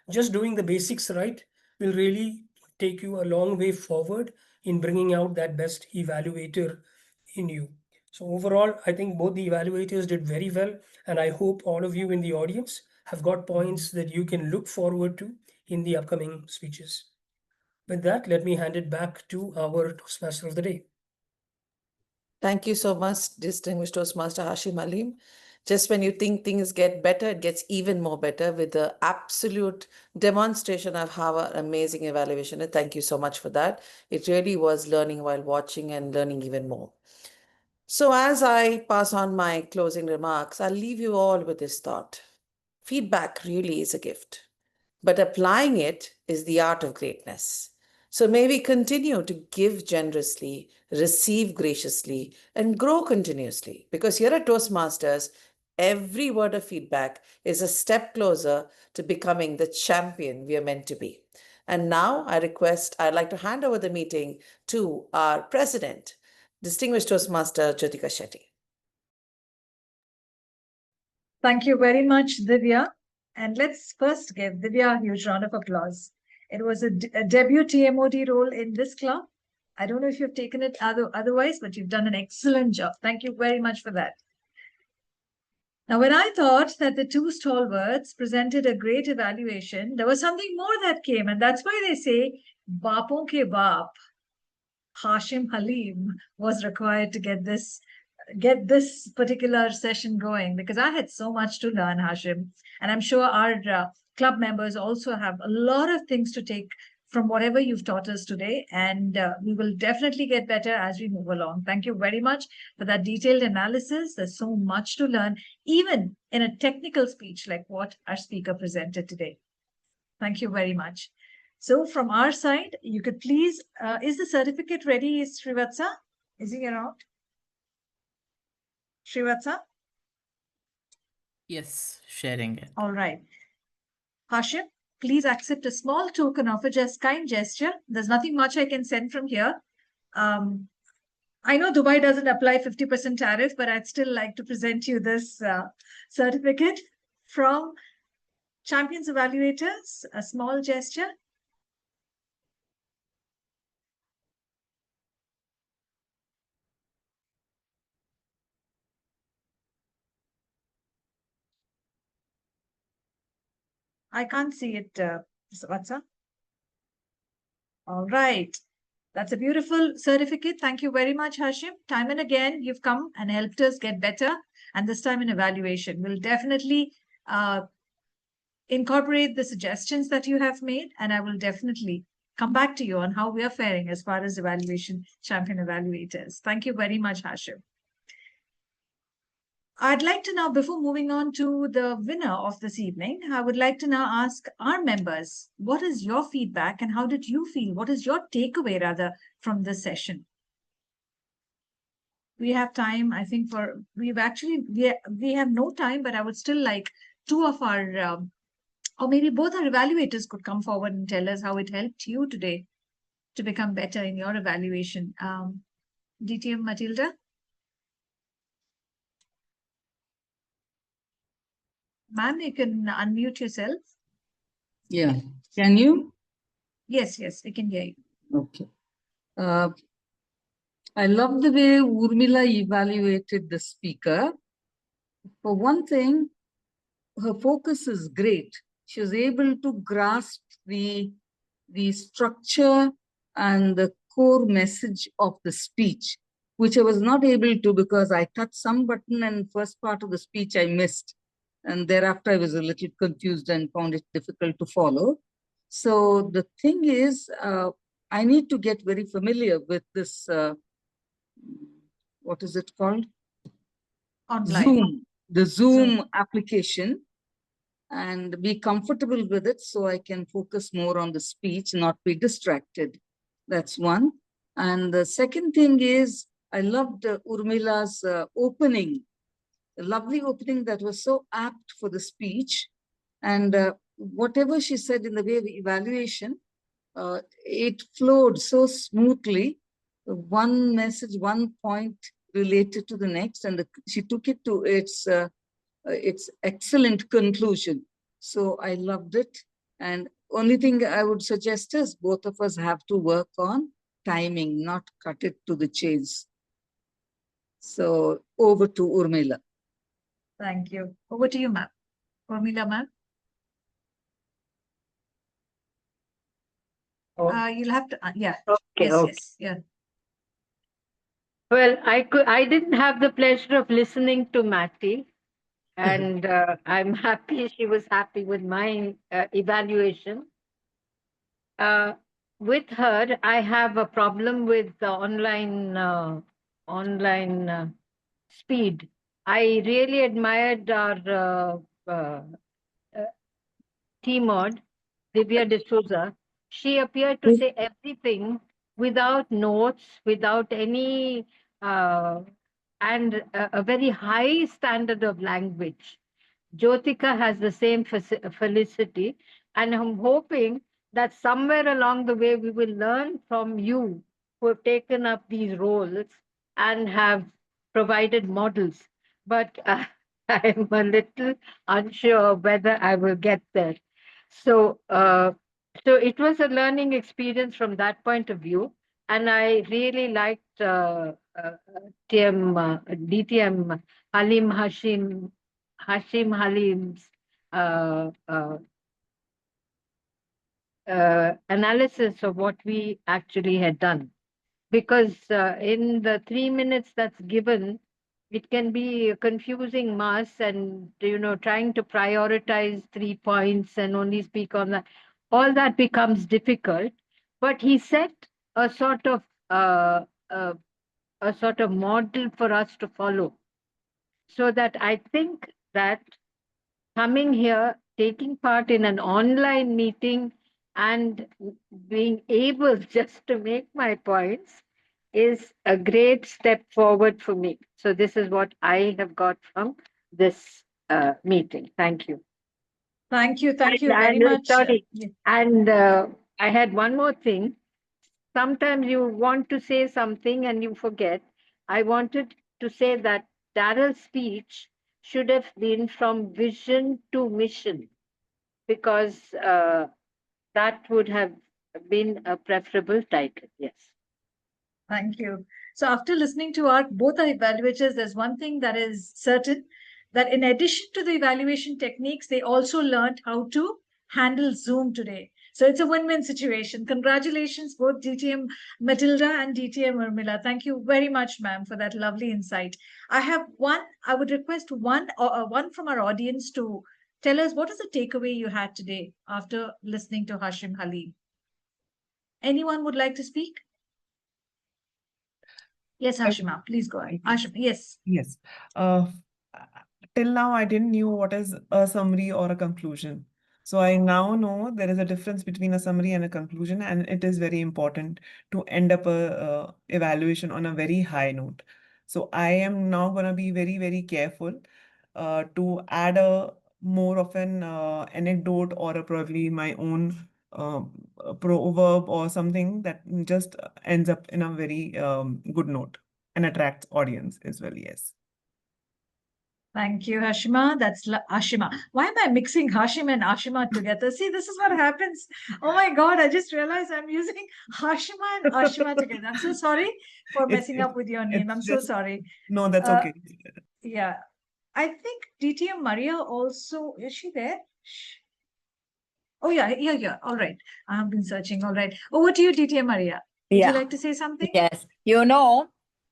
Just doing the basics right will really take you a long way forward in bringing out that best evaluator in you. So overall, I think both the evaluators did very well, and I hope all of you in the audience have got points that you can look forward to in the upcoming speeches. With that, let me hand it back to our Toastmaster of the day. Thank you so much, distinguished Toastmaster Hashim Aleem. Just when you think things get better, it gets even more better with the absolute demonstration of how an amazing evaluation is. Thank you so much for that. It really was learning while watching and learning even more. So as I pass on my closing remarks, I'll leave you all with this thought. Feedback really is a gift, but applying it is the art of greatness. So may we continue to give generously, receive graciously, and grow continuously. Because here at Toastmasters, every word of feedback is a step closer to becoming the champion we are meant to be. And now I'd like to hand over the meeting to our president, distinguished Toastmaster Jyotika Shetty. Thank you very much, Divya. And let's first give Divya a huge round of applause. It was a debut TMOD role in this club. I don't know if you've taken it otherwise, but you've done an excellent job. Thank you very much for that. Now, when I thought that the two stalwarts presented a great evaluation, there was something more that came, and that's why they say Bapon ke Baap, Hashim Halim, was required to get this particular session going, because I had so much to learn, Hashim. And I'm sure our club members also have a lot of things to take from whatever you've taught us today. And we will definitely get better as we move along. Thank you very much for that detailed analysis. There's so much to learn, even in a technical speech like what our speaker presented today. Thank you very much. So from our side, you could please, is the certificate ready, Srivatsa? Is he around? Srivatsa? Yes, sharing it. All right. Hashim, please accept a small token of a kind gesture. There's nothing much I can send from here. I know Dubai doesn't apply 50% tariff, but I'd still like to present you this certificate from Champions Evaluators, a small gesture. I can't see it, Vatsa. All right. That's a beautiful certificate. Thank you very much, Hashim. Time and again, you've come and helped us get better. And this time in evaluation, we'll definitely incorporate the suggestions that you have made. And I will definitely come back to you on how we are faring as far as evaluation champion evaluators. Thank you very much, Hashim. I'd like to now, before moving on to the winner of this evening, I would like to now ask our members, what is your feedback and how did you feel? What is your takeaway rather from this session? We have time, I think, we have no time, but I would still like two of our, or maybe both our evaluators could come forward and tell us how it helped you today to become better in your evaluation. DTM Matilda? Ma'am, you can unmute yourself. Yeah, can you? Yes, we can hear you. Okay. I love the way Urmila evaluated the speaker. For one thing, her focus is great. She was able to grasp the structure and the core message of the speech, which I was not able to because I touched some button and first part of the speech I missed. And thereafter, I was a little confused and found it difficult to follow. So the thing is, I need to get very familiar with this, what is it called? Online. Zoom, the Zoom application, and be comfortable with it so I can focus more on the speech, not be distracted. That's one. And the second thing is, I loved Urmila's opening. A lovely opening that was so apt for the speech. And whatever she said in the way of evaluation, it flowed so smoothly. One message, one point related to the next, and she took it to its excellent conclusion. So I loved it. And only thing I would suggest is both of us have to work on timing, not cut it to the chase. So over to Urmila. Thank you. Over to you, ma'am. Urmila, ma'am. You'll have to, yeah. Okay, Yes, yeah. Well, I didn't have the pleasure of listening to Matty, and I'm happy she was happy with my evaluation. With her, I have a problem with the online speed. I really admired our T-Mod, Divya D'Souza. She appeared to say everything without notes, without any, and a very high standard of language. Jyotika has the same felicity, and I'm hoping that somewhere along the way we will learn from you who have taken up these roles and have provided models. But I'm a little unsure whether I will get there. So, so it was a learning experience from that point of view, and I really liked DTM Hashim Halim's analysis of what we actually had done. Because in the 3 minutes that's given, it can be a confusing mass, and trying to prioritize 3 points and only speak on that, all that becomes difficult. But he set a sort of model for us to follow, so that I think that coming here, taking part in an online meeting and being able just to make my points is a great step forward for me. So this is what I have got from this meeting. Thank you. Thank you very And, much. sorry, and I had one more thing. Sometimes you want to say something and you forget. I wanted to say that Darrell's speech should have been from vision to mission, because that would have been a preferable title. Yes. Thank you. So after listening to both our evaluators, there's one thing that is certain, that in addition to the evaluation techniques, they also learned how to handle Zoom today. So it's a win-win situation. Congratulations, both DTM Matilda and DTM Urmila. Thank you very much, ma'am, for that lovely insight. I would request one from our audience to tell us what is the takeaway you had today after listening to Hashim Halim. Anyone would like to speak? Yes, Hashima, please go ahead. Hashima, yes. Yes. Till now, I didn't knew what is a summary or a conclusion. So I now know there is a difference between a summary and a conclusion, and it is very important to end up a evaluation on a very high note. So I am now going to be very, very careful to add a more of an anecdote or probably my own a proverb or something that just ends up in a very good note and attracts audience as well. Yes. Thank you, Hashima. That's Ashima. Why am I mixing Hashim and Ashima together? See, this is what happens. Oh my God, I just realized I'm using Hashima and Ashima together. I'm so sorry for messing up with your name. I'm so sorry. No, that's okay. Yeah. I think DTM Maria also, is she there? Oh, yeah. All right. I have been searching. All right. Over to you, DTM Maria. Would you like to say something? Yes.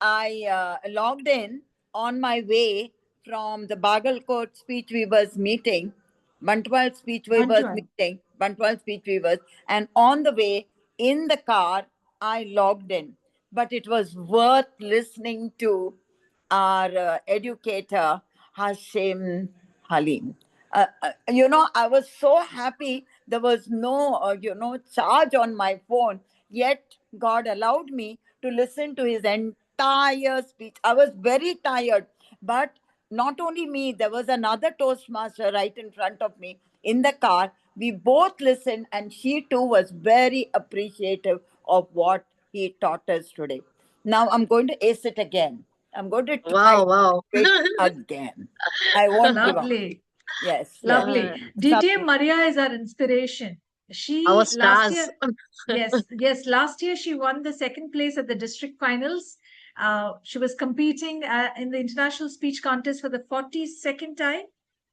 I logged in on my way from the Bagalkot Speech Weavers meeting, Bantwal Speech Weavers meeting, Bantwal Speech Weavers, and on the way in the car, I logged in. But it was worth listening to our educator, Hashim Halim. I was so happy. There was no, charge on my phone. Yet God allowed me to listen to his entire speech. I was very tired, but not only me, there was another Toastmaster right in front of me in the car. We both listened, and she too was very appreciative of what he taught us today. Now I'm going to ace it again. I'm going to try it again. I won't give up. Lovely. Yes. Lovely. DTM Maria is our inspiration. She Our last stars. year, yes, last year she won the second place at the district finals. She was competing in the international speech contest for the 42nd time,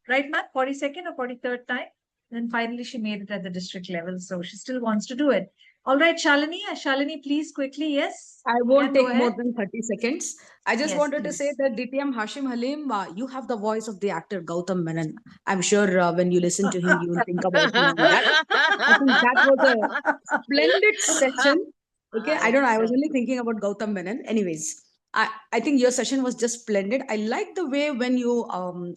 right, Matt? 42nd or 43rd time. Then finally she made it at the district level. So she still wants to do it. All right, Shalini. Shalini, please quickly. Yes. I won't take more than 30 seconds. I just Yes, wanted to say that DTM Hashim Halim, you have the voice of the actor Gautam Menon. I'm sure when you listen to him, you will think about me on that. I think that was a splendid session. Okay, I don't know. I was only thinking about Gautam Menon. Anyways, I think your session was just splendid. I like the way when you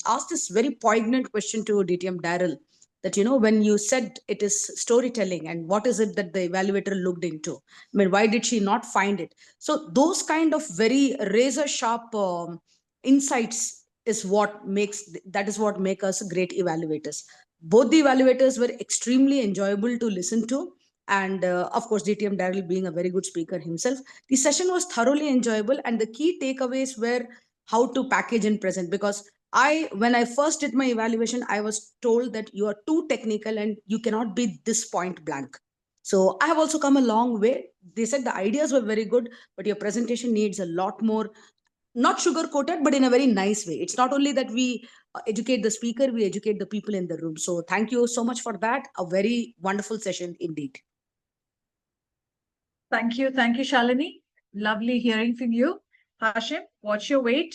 asked this very poignant question to DTM Darrell, that, when you said it is storytelling and what is it that the evaluator looked into? I mean, why did she not find it? So those kind of very razor sharp insights is what makes us great evaluators. Both the evaluators were extremely enjoyable to listen to. And of course, DTM Darrell being a very good speaker himself, the session was thoroughly enjoyable. And the key takeaways were how to package and present, because when I first did my evaluation, I was told that you are too technical and you cannot be this point blank. So I have also come a long way. They said the ideas were very good, but your presentation needs a lot more not sugar coated, but in a very nice way. It's not only that we educate the speaker, we educate the people in the room. So thank you so much for that. A very wonderful session indeed. Thank you, Shalini. Lovely hearing from you. Hashim, watch your weight.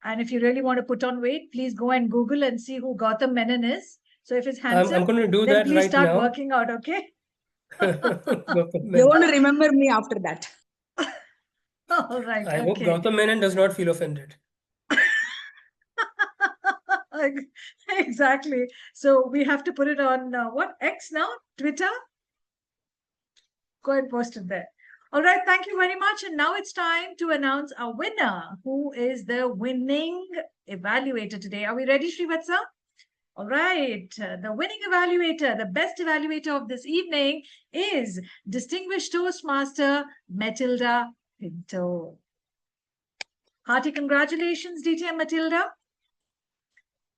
And if you really want to put on weight, please go and Google and see who Gautam Menon is. So if it's handsome, I'm going to do then that please right start now. working out, okay? You want to remember me after that. All right, I hope okay. Gautam Menon does not feel offended. Exactly. So we have to put it on what, X now? Twitter? Go and post it there. All right, thank you very much. And now it's time to announce our winner. Who is the winning evaluator today? Are we ready, Srivatsa? All right, the winning evaluator, the best evaluator of this evening is Distinguished Toastmaster Matilda Pinto. Hearty congratulations, DTM Matilda.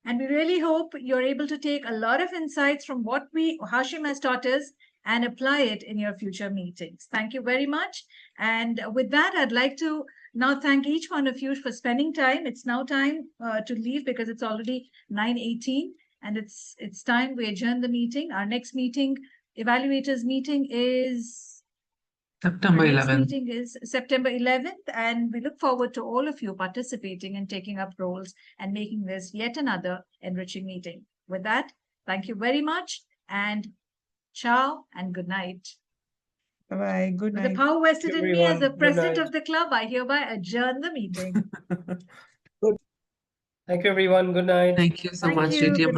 And we really hope you're able to take a lot of insights from what Hashim has taught us and apply it in your future meetings. Thank you very much. And with that, I'd like to now thank each one of you for spending time. It's now time to leave because it's already 9:18 and it's time we adjourn the meeting. Our next meeting, evaluators meeting is September our next 11th. meeting is September 11th, and we look forward to all of you participating and taking up roles and making this yet another enriching meeting. With that, thank you very much and ciao and good night. Bye-bye. Good With the night. power vested in me as the Good president night. of the club, I hereby adjourn the meeting. Thank you, everyone. Good night. Thank you so Thank much, you. DTM. Good